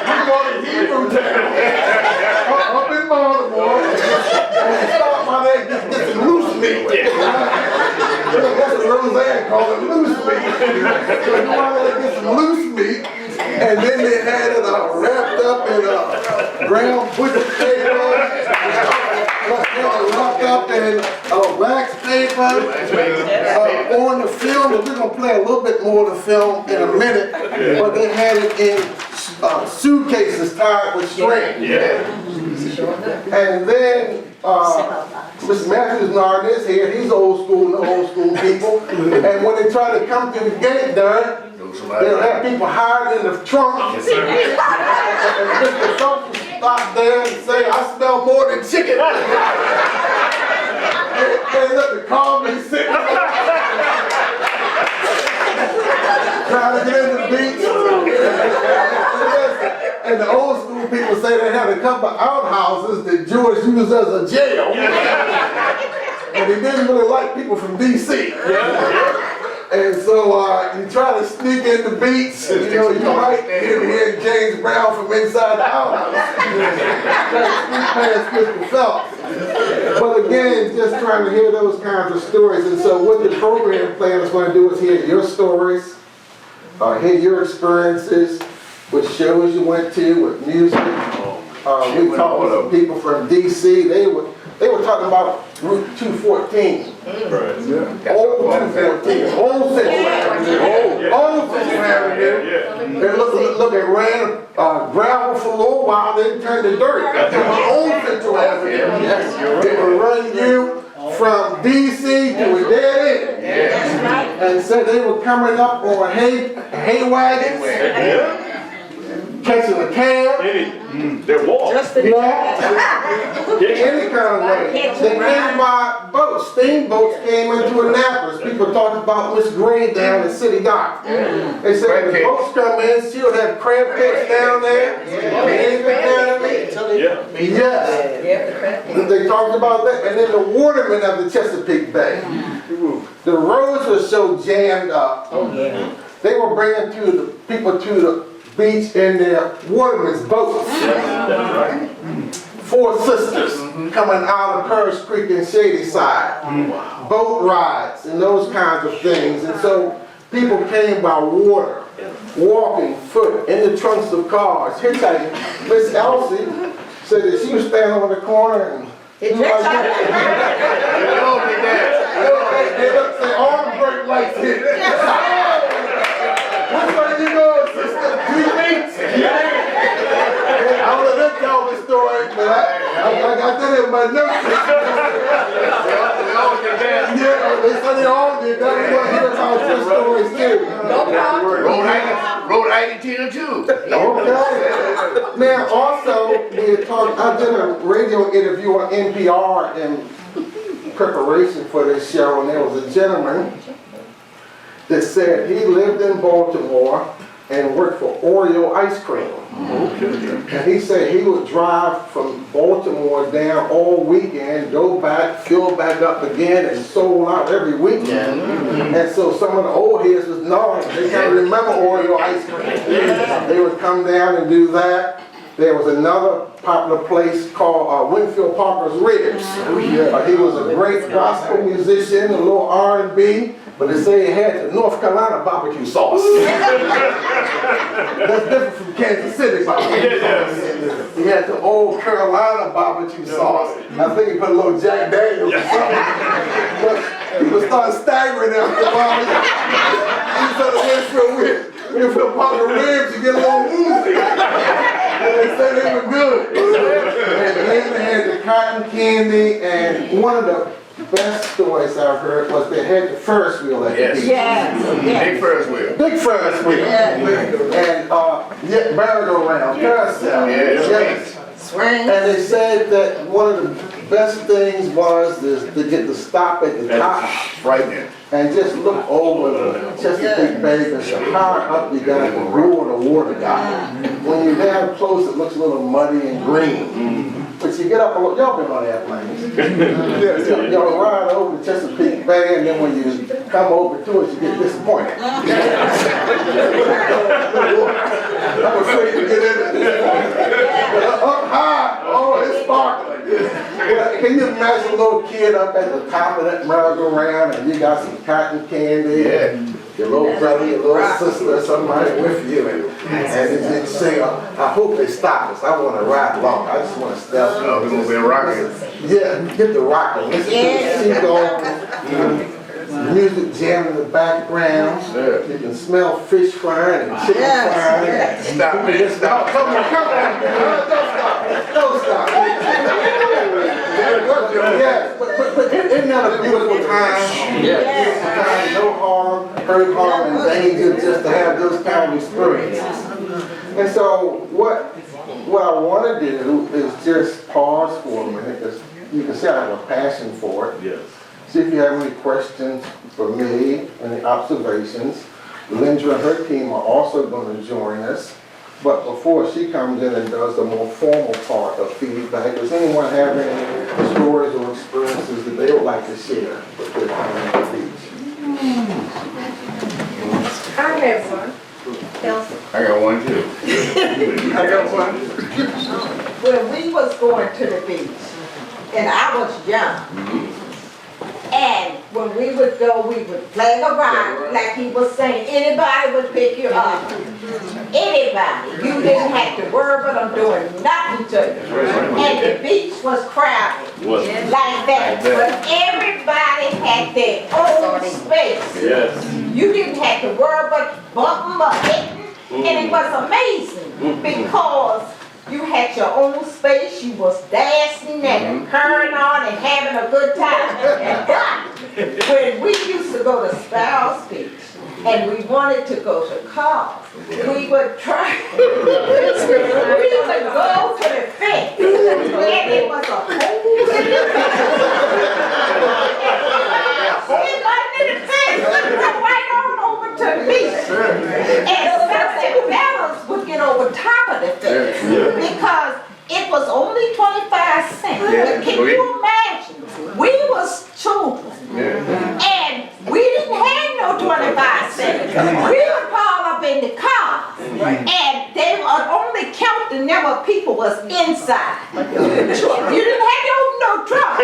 We call it Hebrew Town. Up in Baltimore, and you stop by there and get some loose meat. That's what Roseanne called it, loose meat. So you want to get some loose meat, and And then they had it wrapped up in brown butcher paper, wrapped up in wax paper, on the film. We're gonna play a little bit more of the film in a minute, but they had it in suitcases tied with string. And then Mr. Matthews Nard is here. He's old school, the old school people. And when they try to come to the gate there, they'll have people hiding in the trunk. And Mr. Thompson stop there and say, "I smell more than chicken." And let the car be sitting trying to get in the beach. And the old school people say they had a couple of outhouses that George used as a jail. And he didn't really like people from D.C. And so you try to sneak in the beach, you know, you might hear James Brown from inside the outhouse. Trying to sneak past Mr. Phelps. But again, just trying to hear those kinds of stories. And so what the program plan is going to do is hear your stories, hear your experiences, what shows you went to, with music. We talked with some people from D.C. They were talking about Route 214. Right. Old 214. Old Central Avenue. Old Central Avenue. They look at ran gravel for a little while, then turned to dirt. That was Old Central Avenue. Yes. They would run you from D.C. to a dead end. And said they were coming up on hay wagons. Catching a cab. They walk. Any kind of way. They came by boats. Steamboats came into Annapolis. People talked about Miss Green down at City Dock. They said when the boats come in, she would have crab cakes down there. Yes. They talked about that. And then the watermen of the Chesapeake Bay. The roads were so jammed up. They were bringing people to the beach in their watermen's boats. Four sisters coming out of Purse Creek and Shady Side. Boat rides and those kinds of things. And so people came by water, walking, foot, in the trunks of cars, hitchhiking. Miss Elsie said that she was standing on the corner and they all the brake lights hit. Which way you going, sister? I'm gonna let y'all the story, but I got that in my notes. Yeah, they said they all did. That was what hear about your stories too. Road 82 too. Okay. Now also, we had talked, I did a radio interview on NPR in preparation for this show, and there was a gentleman that said he lived in Baltimore and worked for Oreo ice cream. And he said he would drive from Baltimore down all weekend, go back, fill back up again, and sold out every weekend. And so some of the old heads was knowing, they can't remember Oreo ice cream. They would come down and do that. There was another popular place called Winfield Parker's Ribs. He was a great gospel musician, a little R&B. But they say it had the North Carolina barbecue sauce. That's different from Kansas City barbecue sauce. He had the old Carolina barbecue sauce. I think he put a little Jack Daniels or something. But people started staggering after a while. You started Winfield Parker Ribs, you get a little woozy. And they said they were good. And then they had the cotton candy, and one of the best stories I've heard was they had the Ferris wheel at the beach. Big Ferris wheel. Big Ferris wheel. And merry-go-round, carousel. And they said that one of the best things was to get to stop at the top. Right there. And just look over the Chesapeake Bay, and the higher up you got, the bluer the water got. When you're down close, it looks a little muddy and green. But you get up, y'all been on airplanes. Y'all ride over the Chesapeake Bay, and then when you come over to it, you get disappointed. I'm afraid to get in at this point. But up high, oh, it's sparkling. Can you imagine a little kid up at the top of that merry-go-round, and you got some cotton candy, your little brother, your little sister, somebody with you, and they say, I hope they stop us. I want to ride along. I just want to step. Oh, we're gonna be rocking. Yeah, get the rocking. Listen to the seagull, music jam in the background. Yeah. You can smell fish frying and chicken frying. Stop, man, stop. Come on. Don't stop. Yeah, but isn't that a beautiful time? Yeah. No harm, hurt, harm, and danger just to have those kind of experiences. And so what I want to do is just pause for a minute, because you can see I have a passion for it. Yes. See if you have any questions for me, any observations. Linda and her team are also going to join us. But before she comes in and does the more formal part of feedback, does anyone have any stories or experiences that they would like to share with their time at the beach? I have one. I got one too. I got one. When we was going to the beach, and I was young, and when we would go, we would flag a ride, like he was saying, anybody would pick you up. Anybody. You didn't have to worry about them doing nothing to you. And the beach was crowded, like that. But everybody had their own space. Yes. You didn't have to worry about bumping or hitting, and it was amazing because you had your own space, you was dancing and carrying on and having a good time. But when we used to go to Sparrow Beach and we wanted to go to Carr, we would try, we would go to the fence, and it was a whole to the beach. And especially fellas would get over top of the fence because it was only 25 cents. But can you imagine? We was children and we didn't have no 25 cents. We would call up in the car and they would only count the number of people was inside. You didn't have to open no trunk.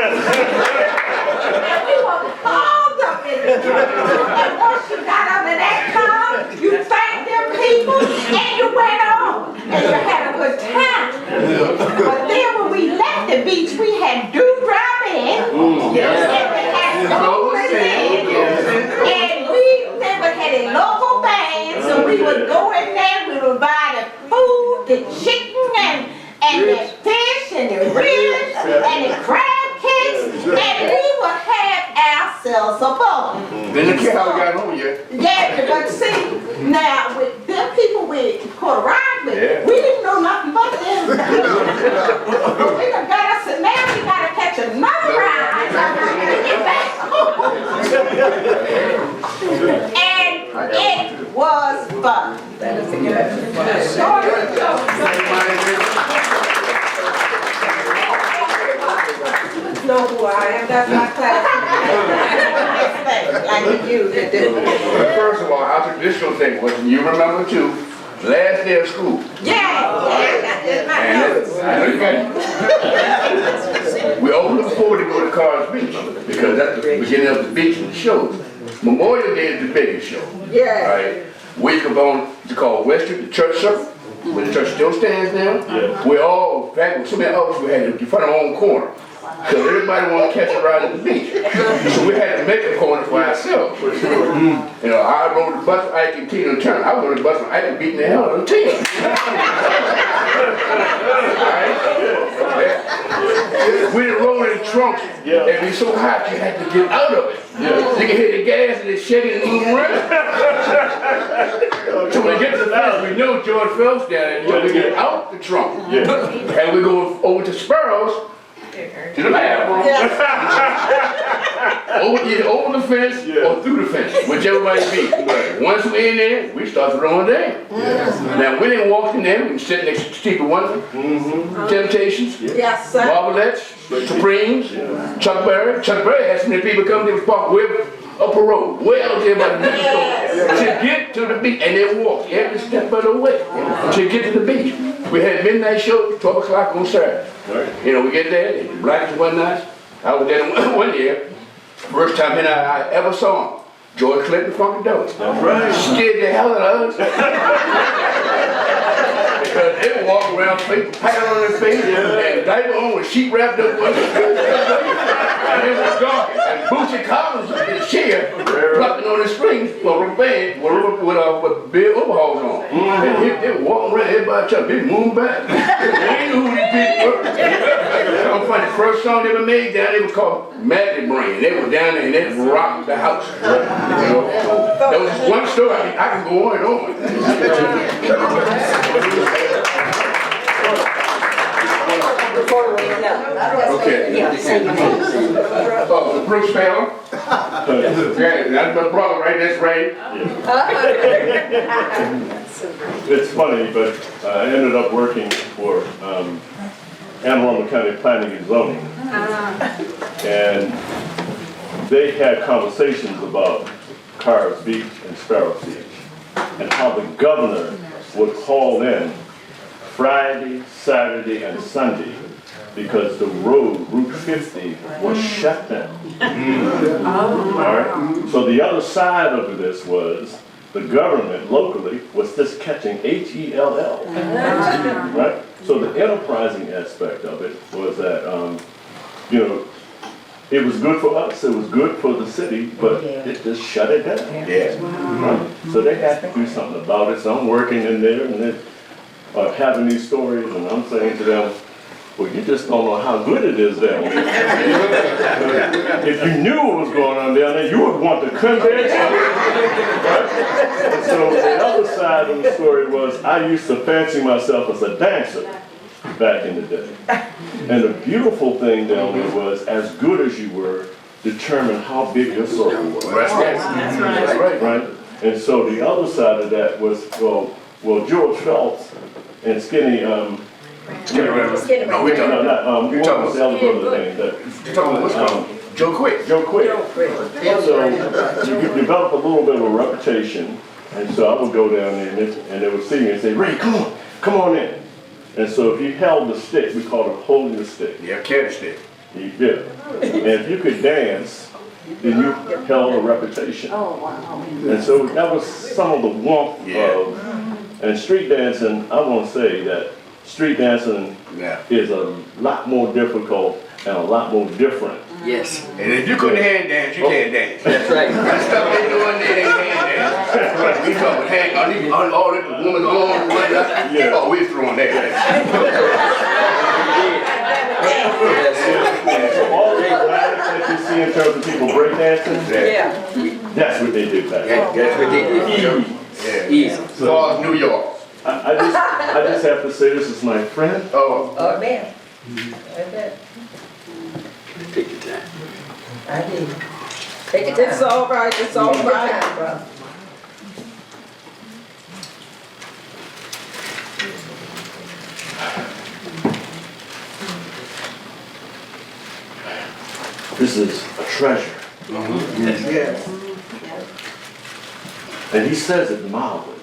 And we were called up in the trunk. And once you got under that car, you thanked them people and you went on and you had a good time. But then when we left the beach, we had dewdrop in and we had bowling in and they would have a local band, so we would go in there, we would buy the food, the chicken and the fish and the ribs and the crab cakes, and we would have ourselves a bowl. Didn't care how we got home yet. Yeah, but see, now with them people we caught a ride with, we didn't know nothing about them. We done got us, and now we gotta catch another ride to get back home. And it was fun. Know who I am, that's my class. Like you did. First of all, our traditional thing was, and you remember too, last day of school. We opened the floor to go to Carr's Beach because that's the beginning of the beach and the shows. Memorial Day is the biggest show. Yeah. Right? We come on, it's called Western, the church circle, where the church still stands now. We all, in fact, with so many others, we had to find our own corner. Because everybody wanted to catch a ride at the beach. So we had to make a corner for ourselves. You know, I rode the bus with Ike and Tina and Turner. I rode the bus with Ike and beating the hell out of Tina. We didn't roll in the trunk and be so hot you had to get out of it. You can hit the gas and it's shaking and moving around. So when we get to the house, we know George Phelps down there. So we get out the trunk. And we go over to Sparrow's. To the bathroom. Either over the fence or through the fence, whichever might be. Once we're in there, we start throwing down. Now, we didn't walk in there, we can sit next to Stevie Wonder, Temptations, Yes, sir. Marvelettes, Supremes, Chuck Berry. Chuck Berry had so many people come to the park way up a road, way out there by the beach to get to the beach, and they walk every step of the way to get to the beach. We had midnight show, 12 o'clock on Saturday. You know, we get there, the black one night. I was there one year, first time I ever saw him. George Clinton Funky Donuts. That's right. Scared the hell out of us. Because they would walk around, people pat on their face, and diaper on with sheet wrapped up with it. And they was gawking. And Bootsy Collins was in the chair, plucking on his strings for a band with big overalls on. And they were walking around, everybody trying to move back. They knew who these people were. I'm funny, the first song they ever made down there was called Magic Brain. They were down there and they rocked the house. You know? That was just one story. I can go on and on. Okay. Bruce Sparrow. That's my brother, right? That's right. It's funny, but I ended up working for Anne Arundel County Planning and Zoning. And they had conversations about Carr's Beach and Sparrow Beach and how the governor would call in Friday, Saturday, and Sunday because the road, Route 50, was shut down. All right? So the other side of this was the government locally was just catching HELL, right? So the enterprising aspect of it was that, you know, it was good for us, it was good for the city, but it just shut it down. Right? So they had to do something about it. So I'm working in there and they're having these stories and I'm saying to them, well, you just don't know how good it is down there. If you knew what was going on down there, you would want to come there. Right? And so the other side of the story was I used to fancy myself as a dancer back in the day. And the beautiful thing down there was as good as you were, determined how big your circle was. That's right. And so the other side of that was, well, George Phelps and Skinny, No, we're talking about. You're talking about You're talking about what's called Joe Quick. Joe Quick. So you develop a little bit of a reputation, and so I would go down there and they would see me and say, Ray, come on in. And so if you held the stick, we called it holding the stick. Yeah, carry stick. Yeah. And if you could dance, then you held a reputation. Oh, wow. And so that was some of the warmth of, and street dancing, I want to say that street dancing is a lot more difficult and a lot more different. Yes. And if you couldn't hand dance, you can't dance. That's right. That stuff they doing there, they hand dance. We talking hand, all that woman on, Yeah. oh, we're throwing that. So all the dynamics that you see in terms of people breakdancing, that's what they did back then. That's what they did. Easy. As far as New York. I just have to say this is my friend. Oh, man. Okay. Take your time. I did. Take your time. It's all right, it's all right. Bro. This is a treasure. Yes. And he says it mildly.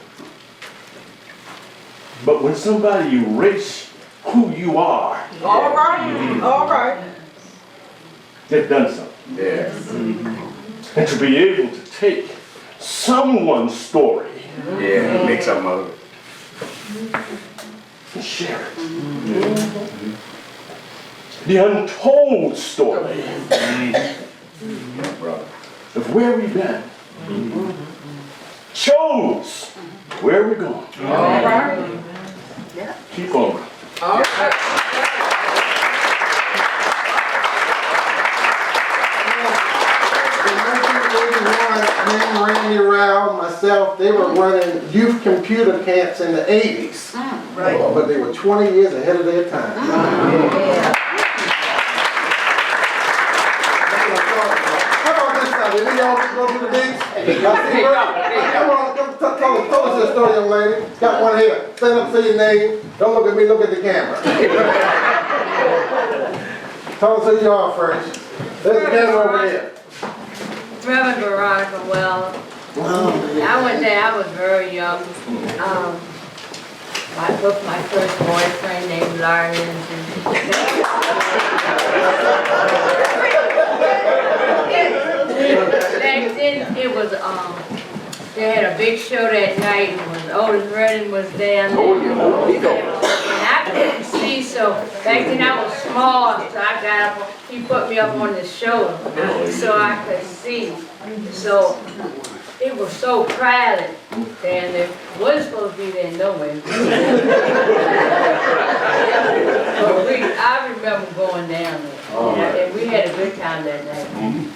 But when somebody erase who you are, All right, all right. they've done something. Yes. And to be able to take someone's story Yeah, make something of it. and share it. The untold story of where we've been shows where we're going. All right. Keep on. All right. Randy Rao, myself, they were running youth computer camps in the 80s. Right. But they were 20 years ahead of their time. How about this time? Did we all go to the beach? Come on, tell us your story, young lady. Got one here. Stand up, say your name. Don't look at me, look at the camera. Tell us who you are first. There's the camera over here. Reverend Veronica Wells. I went there, I was very young. I took my first boyfriend named Larry. Back then, it was, they had a big show that night, and was Otis Redding was there. Oh, yeah, he go. And I couldn't see, so back then I was small, so I got up, he put me up on the shoulder, so I could see. So it was so crowded, and it wasn't supposed to be there nowhere. But I remember going down there, and we had a good time that night.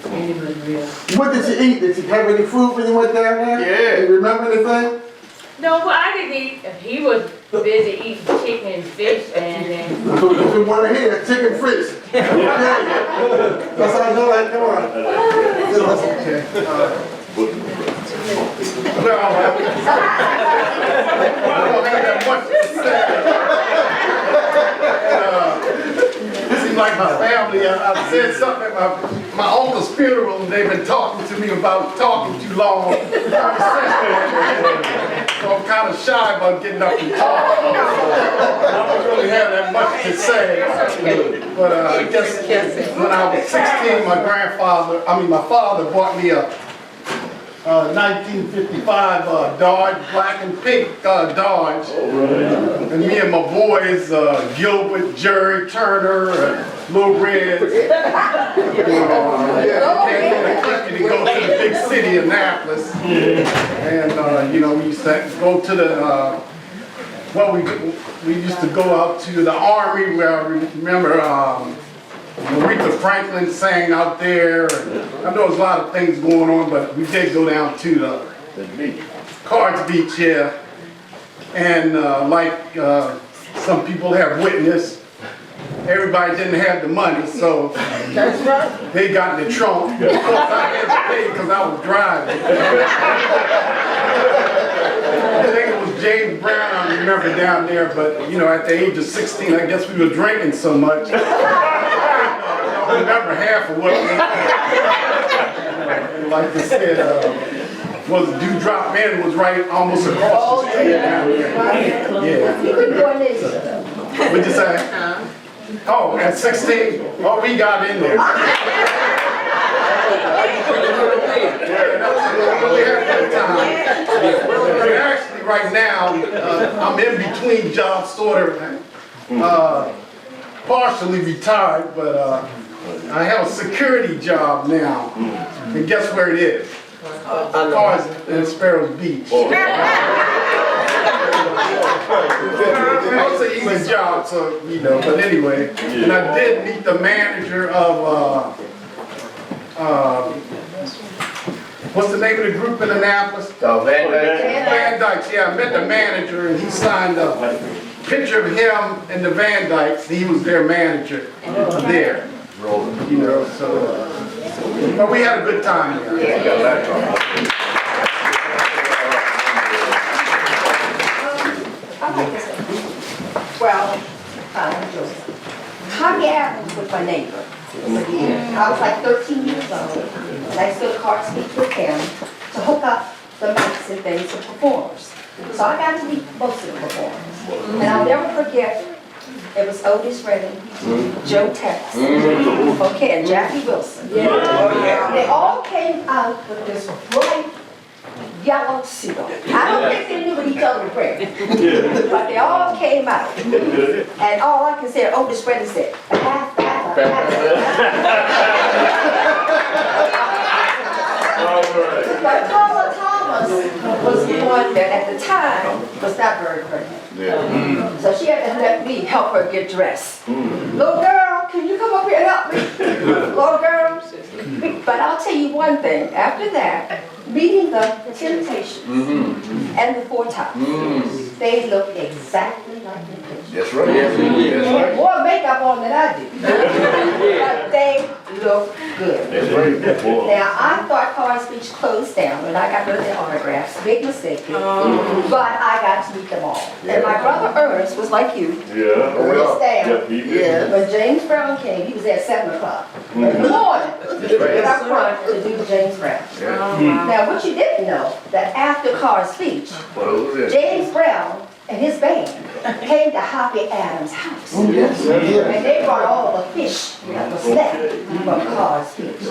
And it was real. What did you eat? Did you have any food when you went down there? Yeah. Do you remember anything? No, but I didn't eat. He was busy eating chicken and fish, and If you want to hear, chicken fish. Okay. That's how I know that. Come on. Okay. No, I don't have that much to say. Seems like my family, I said something at my uncle's funeral, and they've been talking to me about talking too long. So I'm kind of shy about getting up and talking. I don't really have that much to say. But I guess when I was 16, my father bought me a 1955 Dodge, black and pink Dodge. And me and my boys, Gilbert, Jerry, Turner, Lil Red, came from the country to go to the big city, Annapolis. And, we used to go to the, we used to go out to the Army, where I remember Aretha Franklin sang out there. I know there's a lot of things going on, but we did go down to the beach. Carr's Beach, yeah. And some people have witnessed, everybody didn't have the money, so that's right. They got in the trunk. Of course, I had to pay because I was driving. I think it was James Brown, I remember down there, but at the age of 16, I guess we were drinking so much. I don't remember half of what we did. Like I said, was Dewdrop Inn was right almost across the street down there. Yeah. You couldn't go in there. What'd you say? Oh, at 16? Oh, we got in there. We had a good time. Actually, right now, I'm in between jobs, sort of partially retired, but I have a security job now. And guess where it is? Carr's in Sparrow Beach. It's an easy job, so, but anyway. And I did meet the manager of, what's the name of the group in Annapolis? Van Dyke. Van Dyke, yeah, I met the manager and he signed a picture of him and the Van Dykes. He was their manager there. But we had a good time there. Well, Tommy Adams was my neighbor. I was like 13 years old, and I stood Carr's Beach with him to hook up the mics and things for performers. So I got to meet most of the performers. And I'll never forget, it was Otis Redding, Joe Tex, okay, and Jackie Wilson. They all came out with this bright yellow suit on. I don't think they knew what each other were wearing, but they all came out. And all I can say, Otis Redding said, but Paula Thomas was the one that at the time was not very pregnant. So she had to let me help her get dressed. Little girl, can you come up here and help me? Little girl. But I'll tell you one thing, after that, meeting the Temptations and the Four Tops, they look exactly like the picture. That's right. They had more makeup on than I do. But they look good. Now, I thought Carr's Beach closed down when I got rid of the autographs. Big mistake. But I got to meet them all. And my brother Ernest was like you. Ernest down. When James Brown came, he was there at 7 o'clock in the morning. Get up front to do the James Brown. Now, what you didn't know, that after Carr's Beach, James Brown and his band came to Hoppy Adams' house. And they brought all the fish that was left from Carr's Beach.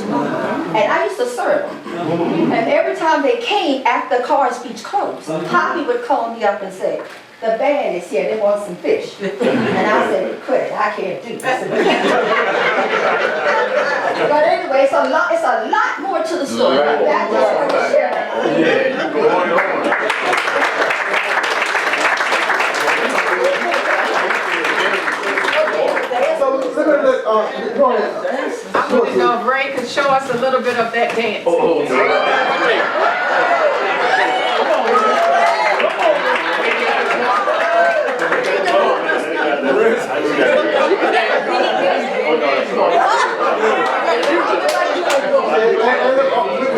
And I used to serve them. And every time they came after Carr's Beach closed, Poppy would call me up and say, the band is here, they want some fish. And I said, quit, I can't do this. But anyway, it's a lot more to the story. That just want to share that. Yeah, go on. So, go ahead. I'm gonna know if Ray could show us a little bit of that dance. We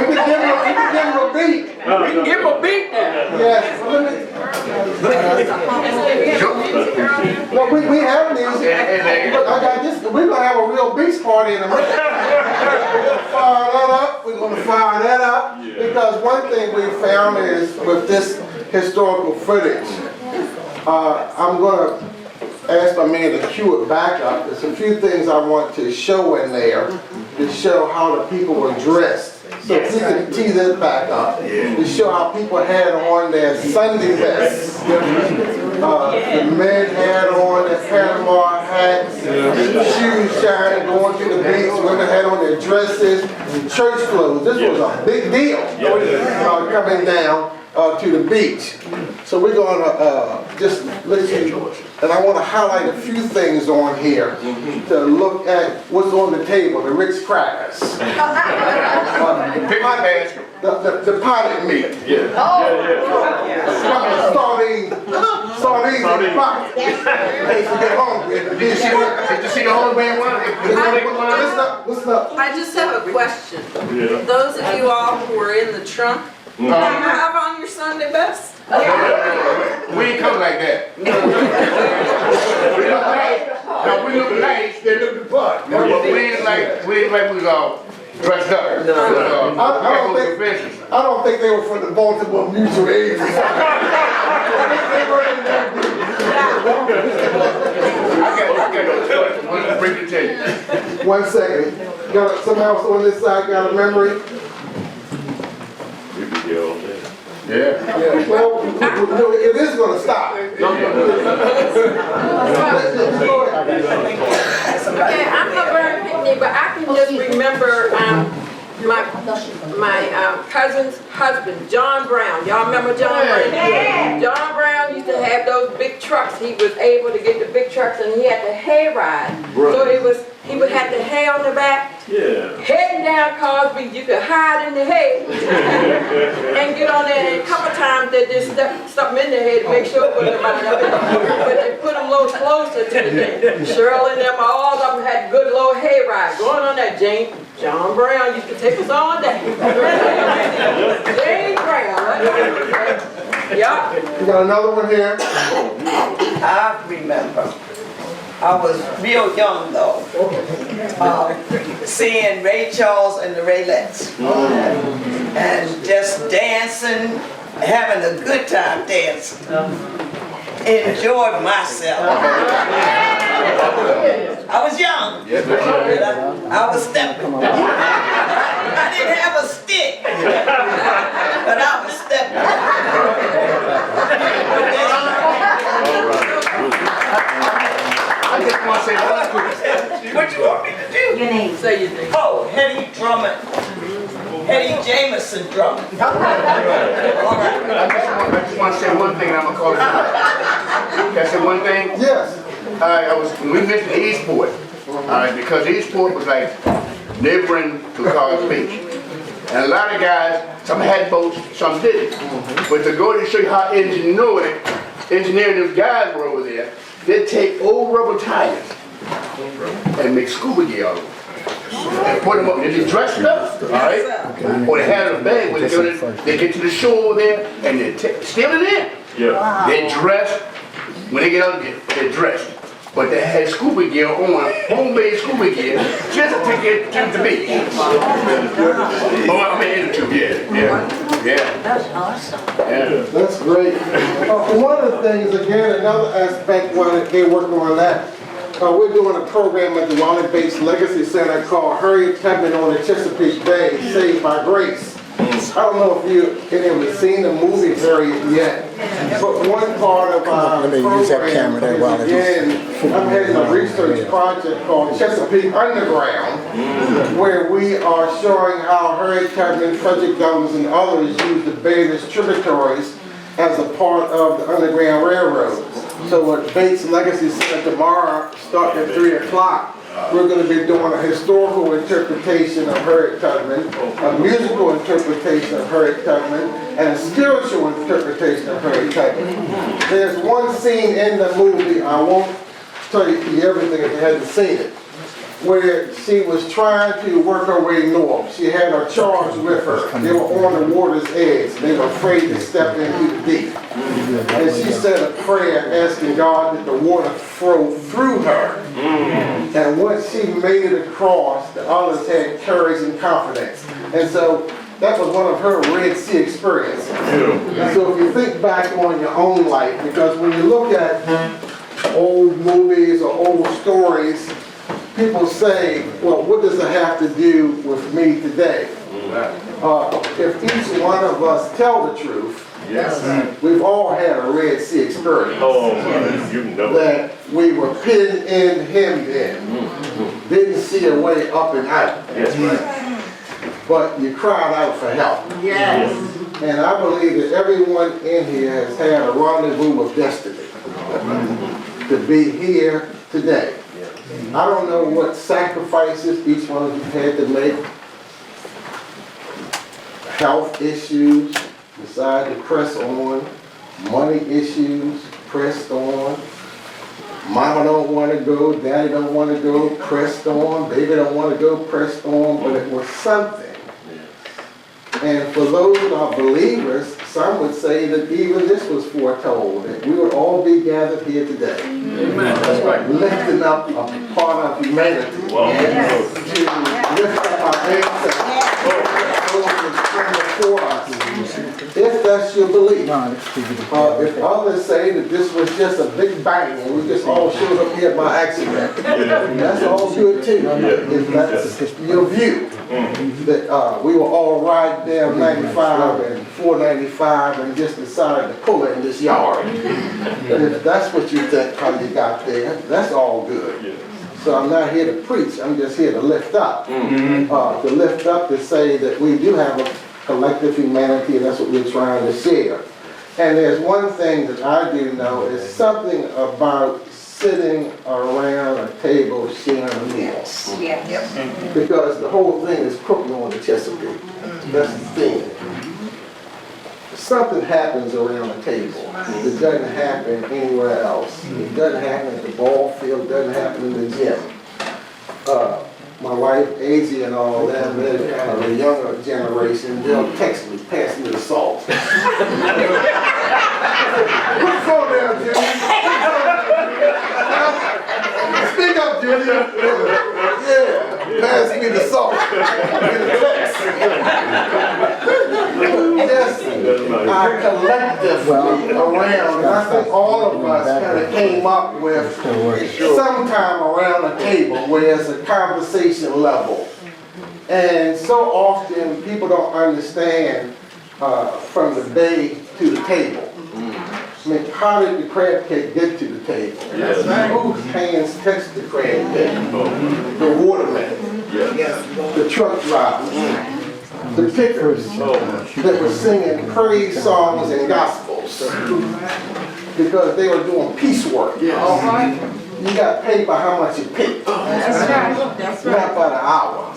can give him a beat. We can give him a beat now. Yes. No, we have music. Look, I got this. We're gonna have a real beach party in a minute. We're gonna fire that up. Because one thing we found is with this historical footage, I'm gonna ask my man to cue it back up. There's a few things I want to show in there to show how the people were dressed. So if you can tee this back up, to show how people had on their Sunday vests. The men had on their Panama hats, shoes shining, going to the beach. Women had on their dresses, church clothes. This was a big deal coming down to the beach. So we're going to just listen, and I want to highlight a few things on here to look at what's on the table, the Ritz crackers. The potted meat. Sardines in the pot. In case you get hungry. Did you see the whole man one? Listen up. I just have a question. Those of you all who were in the trunk, do you have on your Sunday best? We ain't come like that. We look nice, they look the part. But we ain't like we was all dressed up. I don't think they were from the Baltimore Mutual Agency. One second. Got something else on this side, got a memory? Yeah. Well, it is going to stop. Okay, I'm not very picky, but I can just remember my cousin's husband, John Brown. Y'all remember John Brown? Yeah. John Brown used to have those big trucks. He was able to get the big trucks, and he had the hay ride. So he would have the hay on the back. Heading down Cosby, you could hide in the hay and get on there. And a couple times they just stuck something in the hay to make sure it wasn't right up. But they put them a little closer to the thing. Cheryl and them, all of them had good little hay ride. Going on that, John Brown used to take us all day. Jane Brown. Yeah. You got another one here? I remember. I was real young though. Seeing Ray Charles and the Raylettes. And just dancing, having a good time dancing. Enjoyed myself. I was young. I was stepping. I didn't have a stick, but I was stepping. I just want to say one quick. What you want me to do? Your name. Say your name. Oh, Hetty Drummond. Hetty Jameson Drummond. I just want to say one thing, and I'm going to call it. Can I say one thing? Yes. We went to Eastport, because Eastport was like neighboring to Carr's Beach. And a lot of guys, some had boats, some didn't. But to go to show you how engineering those guys were over there, they'd take old rubber tires and make scuba gear out of them. And put them up, and they dressed up, all right? Or they had a bag where they get to the shore over there and they steal it in. They're dressed, when they get out there, they're dressed. But they had scuba gear on, homemade scuba gear, just to get to the beach. In the tube, yeah. That's awesome. Yeah. That's great. One of the things, again, another aspect while they working on that, We're doing a program at the Wallace-based Legacy Center called Harriet Tubman on the Chesapeake Bay, Saved by Grace. I don't know if any of you have seen the movie Harriet yet, but one part of our program is, again, I'm heading a research project called Chesapeake Underground, where we are showing how Harriet Tubman, Frederick Douglass, and others used the various tributaries as a part of the Underground Railroad. So at Bates Legacy Center tomorrow, starting at 3 o'clock, we're going to be doing a historical interpretation of Harriet Tubman, a musical interpretation of Harriet Tubman, and a spiritual interpretation of Harriet Tubman. There's one scene in the movie, I won't tell you everything if you haven't seen it, where she was trying to work her way north. She had her charge with her. They were on the water's edge. They were afraid to step into the deep. And she said a prayer asking God that the water flow through her. And once she made it across, the others had courage and confidence. And so that was one of her Red Sea experiences. And so if you think back on your own life, because when you look at old movies or old stories, people say, well, what does it have to do with me today? If each one of us tell the truth, we've all had a Red Sea experience. That we were pinned in, hemmed in, didn't see a way up and out. But you cried out for help. And I believe that everyone in here has had a rendezvous with destiny to be here today. I don't know what sacrifices each one of you had to make. Health issues, decide to press on. Money issues, pressed on. Mama don't want to go, daddy don't want to go, pressed on. Baby don't want to go, pressed on. But it was something. And for those who are believers, some would say that even this was foretold, that we would all be gathered here today. Amen. That's right. Lifting up a part of humanity. To lift up our ancestors. Before us. If that's your belief. If others say that this was just a big bang and we just all showed up here by accident, that's all good too. If that's your view, that we were all riding down 95 and 495 and just decided to pull it in this yard. If that's what you think how you got there, that's all good. So I'm not here to preach, I'm just here to lift up. To lift up to say that we do have a collective humanity, and that's what we're trying to share. And there's one thing that I do know is something about sitting around a table sharing a meal. Because the whole thing is cooking on the Chesapeake. That's the thing. Something happens around the table. It doesn't happen anywhere else. It doesn't happen at the ball field, it doesn't happen in the gym. My wife, Azy, and all that, they're kind of a younger generation. They'll text me, pass me the salt. Put the phone down, Jimmy. Speak up, Jimmy. Yeah, pass me the salt. Just our collectively around, and I think all of us kind of came up with sometime around the table where it's a conversation level. And so often people don't understand from the bay to the table. I mean, how did the crab cake get to the table? Whose hands touched the crab cake? The waterman, the truck drivers, the pickers that were singing praise songs and gospels because they were doing piecework. You got paid by how much you picked. That's right. Not by the hour.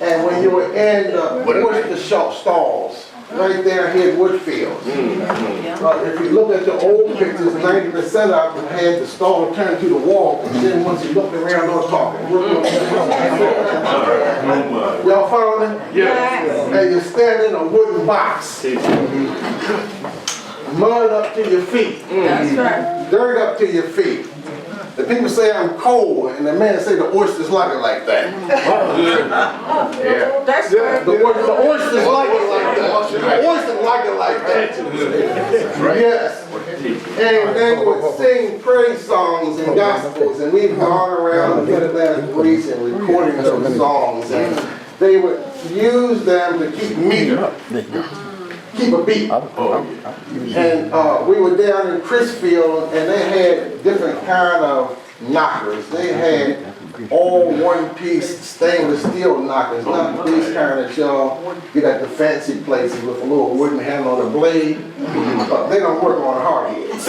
And when you were in the shop stalls, right there here at Woodfield. If you look at the old pictures, 90% of them had the stall turned to the wall, and then once you look around, they're talking. Y'all following? Yeah. And you stand in a wooden box. Mud up to your feet. That's right. Dirt up to your feet. The people say I'm cold, and the man say the oysters like it like that. That's right. The oysters like it like that. The oysters like it like that. Yes. And they would sing praise songs and gospels, and we've gone around the Mid-Atlantic region recording those songs, and they would use them to keep a beat. And we were down in Chrisfield, and they had different kind of knockers. They had all one-piece stainless steel knockers, not these kind that y'all get at the fancy places with a little wooden handle on the blade. They don't work on hardheads.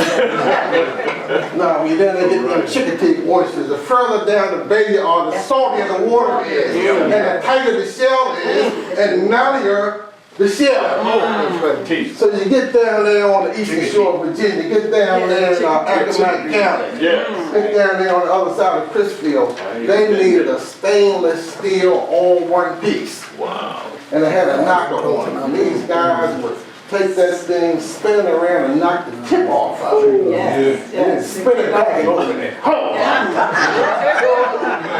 No, we then they get them Chesapeake oysters. The further down the bay you are, the saltier the water is, and the tighter the shell is, and nuttier the shell. So you get down there on the eastern shore of Virginia, get down there in Accomack County, get down there on the other side of Chrisfield, they needed a stainless steel all one piece. Wow. And they had a knocker on it. And these guys would take that thing, spin it around and knock the tip off of it. And then spin it back and open it.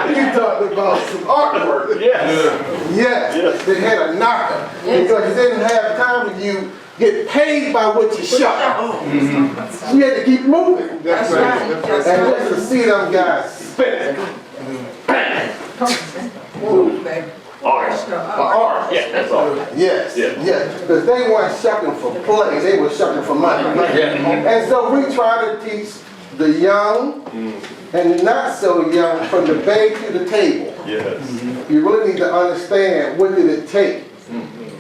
You talking about some artwork. Yes, they had a knocker. Because you didn't have time and you get paid by what you shot. You had to keep moving. That's right. And just to see them guys spin it. Art. Yeah, that's art. Yes, because they weren't shucking for play, they were shucking for money. And so we try to teach the young and the not so young from the bay to the table. Yes. You really need to understand what did it take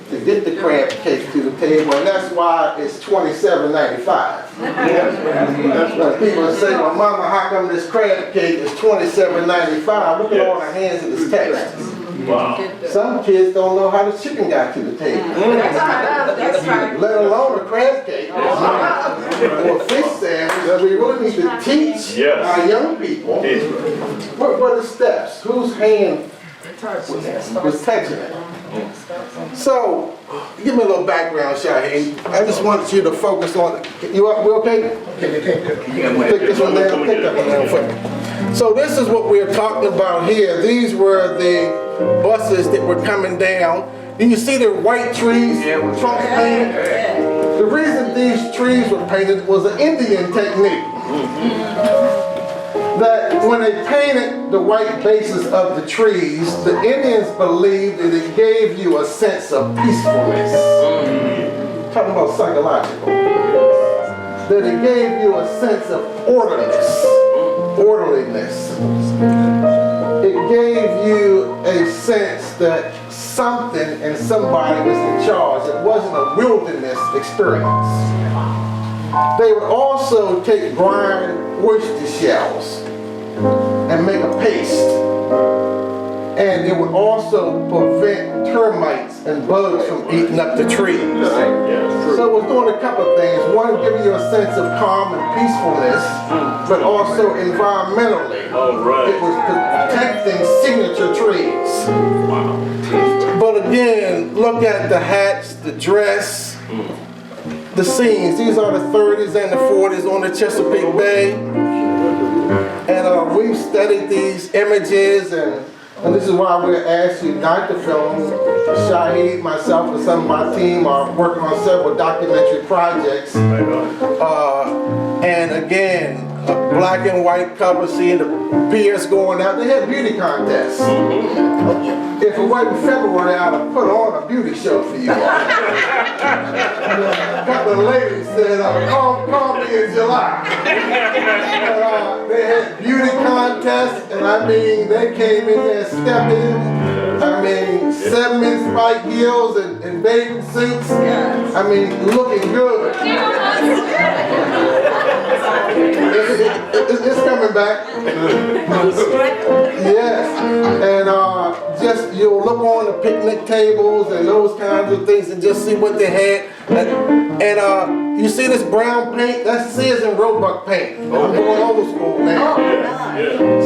to get the crab cake to the table, and that's why it's $27.95. That's why people say, well, Mama, how come this crab cake is $27.95? Look at all the hands in this text. Wow. Some kids don't know how the chicken got to the table. That's right. Let alone a crab cake or a fish sandwich. We really need to teach our young people what are the steps, whose hand was touching it. So, give me a little background, Shaheen. I just want you to focus on, we okay? Take this one down, take that one down for me. So this is what we're talking about here. These were the buses that were coming down. Do you see the white trees, trunks painted? The reason these trees were painted was an Indian technique. That when they painted the white bases of the trees, the Indians believed that it gave you a sense of peacefulness. Talking about psychological. That it gave you a sense of orderliness. It gave you a sense that something and somebody was in charge. It wasn't a wilderness experience. They would also take ground oyster shells and make a paste. And it would also prevent termites and bugs from eating up the trees. So it was doing a couple of things. One, giving you a sense of calm and peacefulness, but also environmentally. It was protecting signature trees. But again, look at the hats, the dress, the scenes. These are the 30s and the 40s on the Chesapeake Bay. And we've studied these images, and this is why we're asked you not to film. Shahid, myself, and some of my team are working on several documentary projects. And again, a black and white cover, seeing the piers going out. They had beauty contests. If it wasn't February, I'd have put on a beauty show for you all. A couple of ladies said, call me in July. They had beauty contests, and I mean, they came in there stepping, 7-inch spike heels and bathing suits. I mean, looking good. It's coming back. Yes. And just you'll look on the picnic tables and those kinds of things and just see what they had. And you see this brown paint? That's Sears and Roebuck paint. I'm going old school now.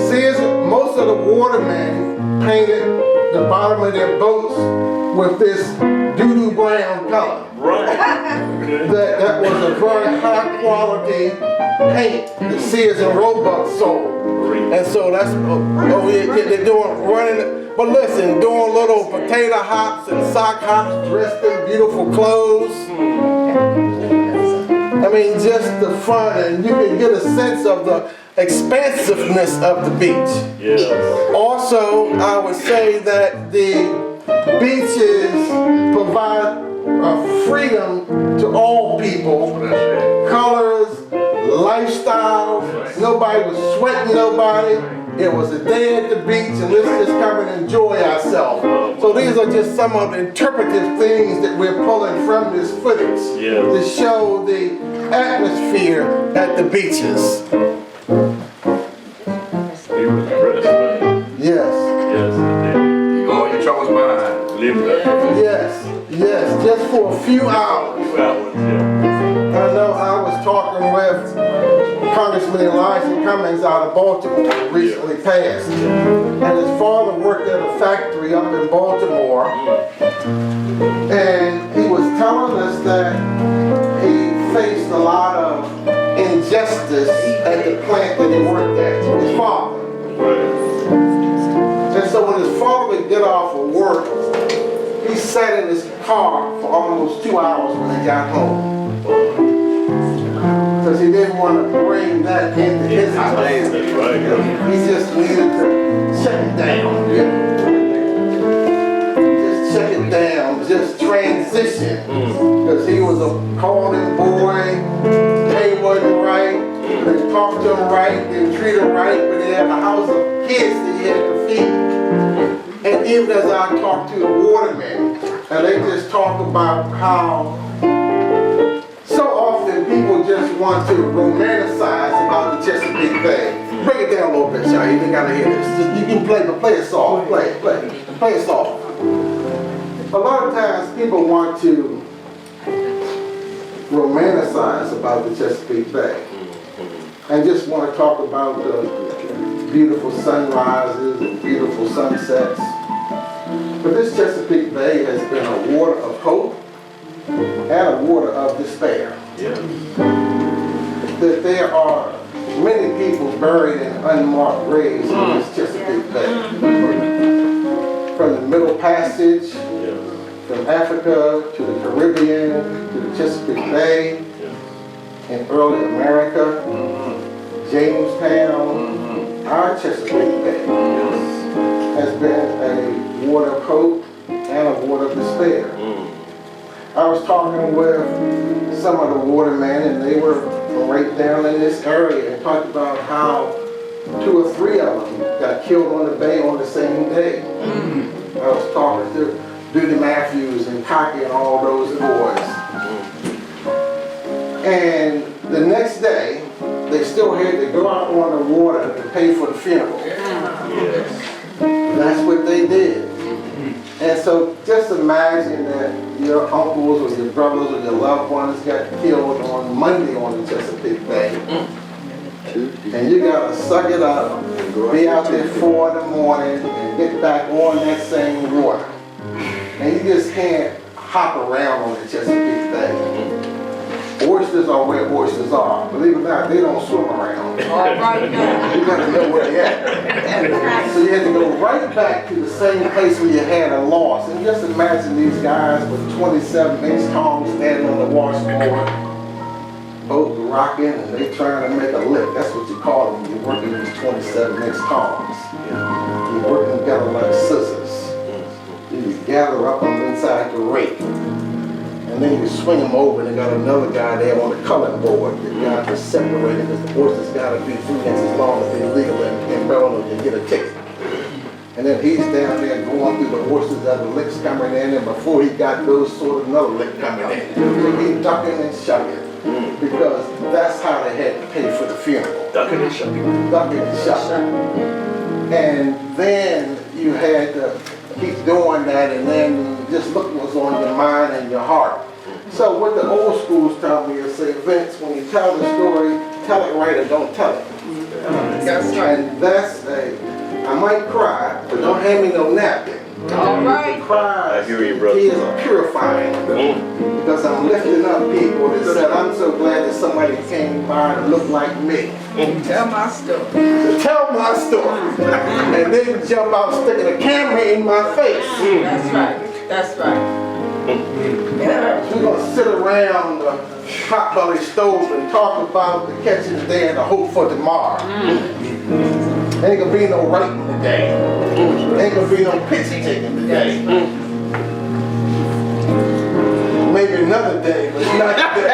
Sears, most of the watermen painted the bottom of their boats with this doo-doo brown color. That was a very high quality paint that Sears and Roebuck sold. And so that's, they're doing, but listen, doing little potato hops and sock hops, dressed in beautiful clothes. I mean, just the fun, and you can get a sense of the expansiveness of the beach. Yes. Also, I would say that the beaches provide freedom to all people, colors, lifestyles. Nobody was sweating nobody. It was a day at the beach, and let's just come and enjoy ourselves. So these are just some of the interpretive things that we're pulling from this footage to show the atmosphere at the beaches. He was dressed. Yes. Yes, indeed. All your troubles behind. Yes, yes, just for a few hours. I know I was talking with Congressman Elijah Cummings out of Baltimore, recently passed. And his father worked at a factory up in Baltimore. And he was telling us that he faced a lot of injustice at the plant that he worked at, his father. And so when his father would get off of work, he sat in his car for almost 2 hours when he got home. Because he didn't want to bring that into his house. He just needed to shut it down. Just shut it down, just transition. Because he was a calling boy, pay wasn't right, they talked to him right, they treated him right, but they had a house of kids that he had to feed. And even as I talked to the watermen, and they just talk about how so often people just want to romanticize about the Chesapeake Bay. Break it down a little bit, y'all. You ain't gotta hear this. Just, you can play it soft. Play it soft. A lot of times people want to romanticize about the Chesapeake Bay and just want to talk about the beautiful sunrises and beautiful sunsets. But this Chesapeake Bay has been a water of hope and a water of despair. That there are many people buried in unmarked graves in this Chesapeake Bay. From the Middle Passage, from Africa to the Caribbean, to the Chesapeake Bay, in early America, Jamestown, our Chesapeake Bay has been a water of hope and a water of despair. I was talking with some of the watermen, and they were right down in this area and talked about how 2 or 3 of them got killed on the bay on the same day. I was talking to Duty Matthews and Cocky and all those boys. And the next day, they still had to go out on the water to pay for the funeral. That's what they did. And so just imagine that your uncles or your brothers or your loved ones got killed on Monday on the Chesapeake Bay. And you gotta suck it up, be out there 4 in the morning and get back on that same water. And you just can't hop around on the Chesapeake Bay. Oysters are where oysters are. Believe it or not, they don't swim around. You gotta know where they're at. So you have to go right back to the same place where you had a loss. And just imagine these guys with 27-inch tongs standing on the washboard, boat rocking, and they trying to make a lick. That's what you call them when you're working these 27-inch tongs. You work them together like scissors. You gather up them inside the rake. And then you swing them over, and they got another guy there on the culling board. The guy to separate it, because the oysters got to be 3 inches long to be legal in Maryland, you get a ticket. And then he's down there going through the oysters as the licks coming in, and before he got those, sort of another lick coming in. He's ducking and shucking, because that's how they had to pay for the funeral. Ducking and shucking. Ducking and shucking. And then you had to keep doing that, and then just look what's on your mind and your heart. So what the old schools tell me is, say, Vince, when you tell the story, tell it right or don't tell it. That's right. And that's I might cry, but don't hand me no napkin. All right. Cry, I hear you, brother. tears are purifying. Because I'm lifting up people that said, I'm so glad that somebody came by to look like me. Tell my story. To tell my story. And then jump out sticking a camera in my face. That's right. That's right. We're gonna sit around the hot-belly stove and talk about the catching today and the hope for tomorrow. Ain't gonna be no writing today. Ain't gonna be no picture taking today. Maybe another day, but not today.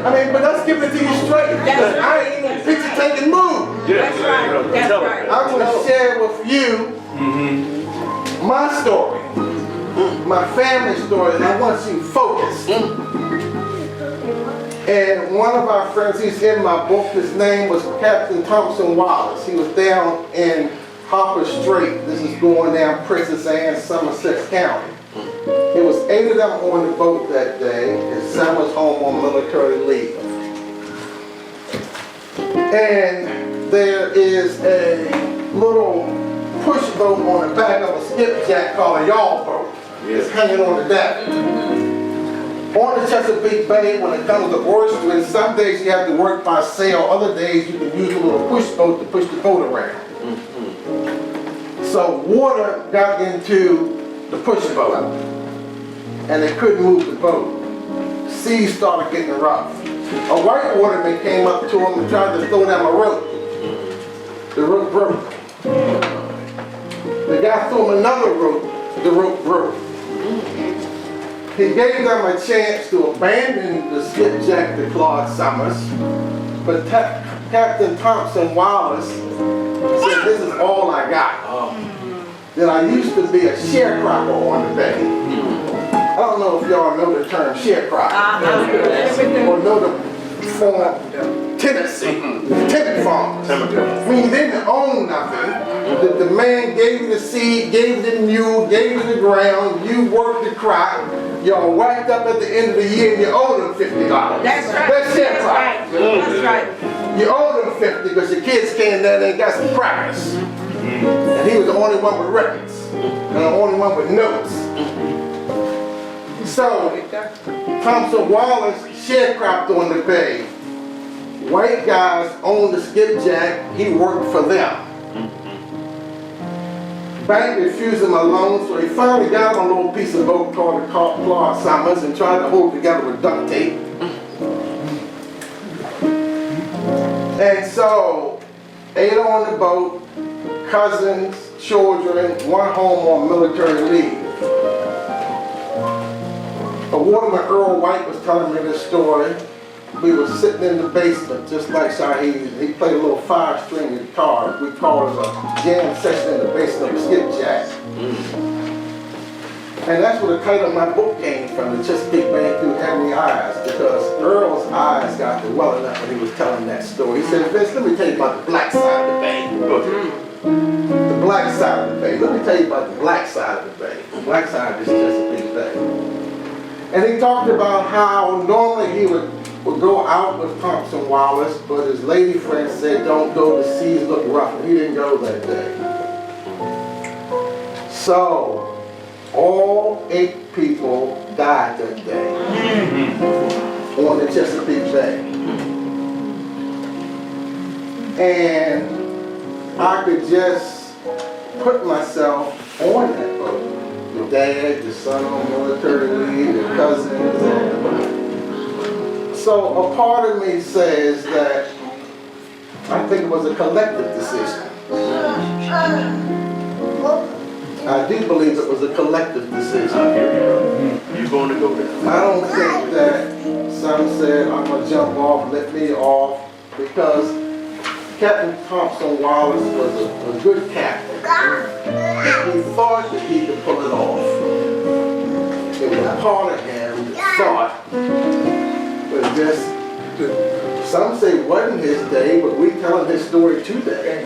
I mean, but let's give it to you straight. I ain't in a picture taking mood. That's right, that's right. I'm gonna share with you my story, my family story, and I want you focused. And one of our friends, he's in my book, his name was Captain Thompson Wallace. He was down in Harper Strait. This is going down Princess Anne, Somerset County. It was 8 of them on the boat that day. His son was home on military leave. And there is a little push boat on the back of a skipjack called a yawl boat. It's hanging on the deck. On the Chesapeake Bay, when it comes to oystering, some days you have to work by sail, other days you can use a little push boat to push the boat around. So water got into the push boat, and they couldn't move the boat. Seas started getting rough. A white waterman came up to him and tried to throw them a rope. The rope broke. The guy threw him another rope. The rope broke. He gave them a chance to abandon the skipjack to Claude Summers, but Captain Thompson Wallace said, "This is all I got." Then I used to be a sharecropper on the bay. I don't know if y'all know the term sharecropper or know the form tenant farmers. I mean, you didn't own nothing. The man gave you the seed, gave you the mule, gave you the ground, you worked the crop, y'all whacked up at the end of the year and you owed them $50. That's right. That's sharecropper. That's right. You owe them 50 because your kids came down there and got some practice. And he was the only one with records. And the only one with notes. So, Thompson Wallace sharecropped on the bay. White guys owned the skipjack, he worked for them. Bank refused him a loan, so he finally got on a little piece of boat called the Claude Summers and tried to hold it together with duct tape. And so, 8 on the boat, cousins, children, one home on military leave. A waterman, Earl White, was telling me this story. We were sitting in the basement, just like Shaheed. He played a little 5-string guitar. We called it a jam session in the basement of Skipjack. And that's where the title of my book came from, The Chesapeake Bay Through Every Eyes, because Earl's eyes got to welling up when he was telling that story. He said, "Vince, let me tell you about the black side of the bay." The black side of the bay. Let me tell you about the black side of the bay. The black side of this Chesapeake Bay. And he talked about how normally he would go out with Thompson Wallace, but his lady friend said, "Don't go, the seas look rough," and he didn't go that day. So, all 8 people died that day on the Chesapeake Bay. And I could just put myself on that boat. The dad, the son on military leave, the cousins. So a part of me says that I think it was a collective decision. I do believe it was a collective decision. You going to go there? I don't think that some said, "I'm going to jump off, let me off," because Captain Thompson Wallace was a good captain. He thought that he could pull it off. It was part of him that thought, but just, some say it wasn't his day, but we're telling his story today.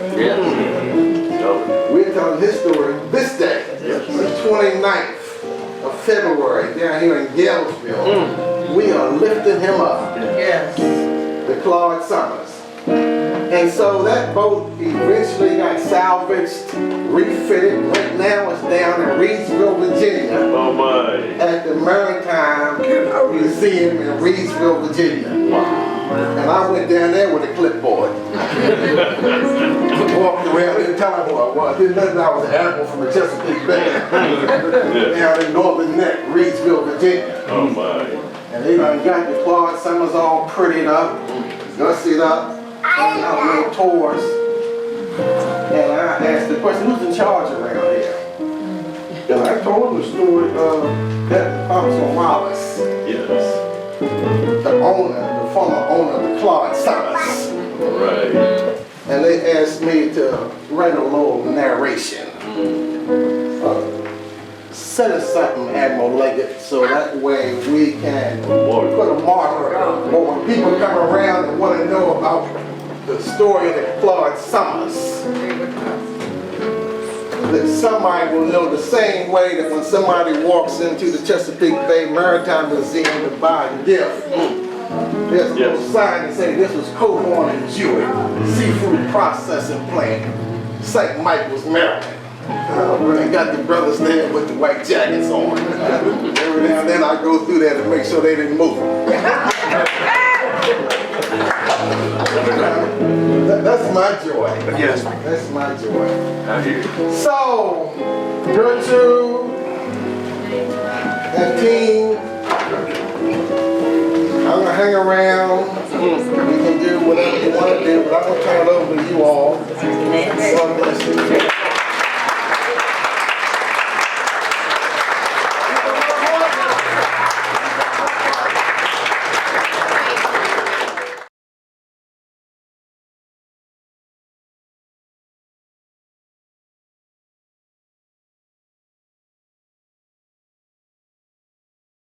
We're telling his story this day, the 29th of February, down here in Galesville. We are lifting him up. The Claude Summers. And so that boat eventually got salvaged, refitted. Right now it's down in Reedsville, Virginia. Oh my. At the Maritime Museum in Reedsville, Virginia. And I went down there with a clipboard. Boy, walked around, didn't tell them who I was. Didn't know that I was an admiral from the Chesapeake Bay. Down in Northern Neck, Reedsville, Virginia. Oh my. And they done got the Claude Summers all prettied up, gussied up, and out little tours. And I asked the question, who's in charge around here? And I told them the story of that Thompson Wallace. Yes. The owner, the former owner of the Claude Summers. Right. And they asked me to write a little narration. Set us something, Admiral Leggett, so that way we can put a marker, or when people come around and want to know about the story of the Claude Summers, that somebody will know the same way that when somebody walks into the Chesapeake Bay Maritime Museum to buy a gift, there's a little sign that says this was Cohorn and Jewett, seafood processing plant, St. Michael's, Maryland. When I got the brothers there with the white jackets on. Every now and then I go through there to make sure they didn't move. That's my joy. Yes. That's my joy. I hear you. So, Gertrude and team, I'm gonna hang around. We can do whatever you want to do, but I'm gonna turn it over to you all. God bless you.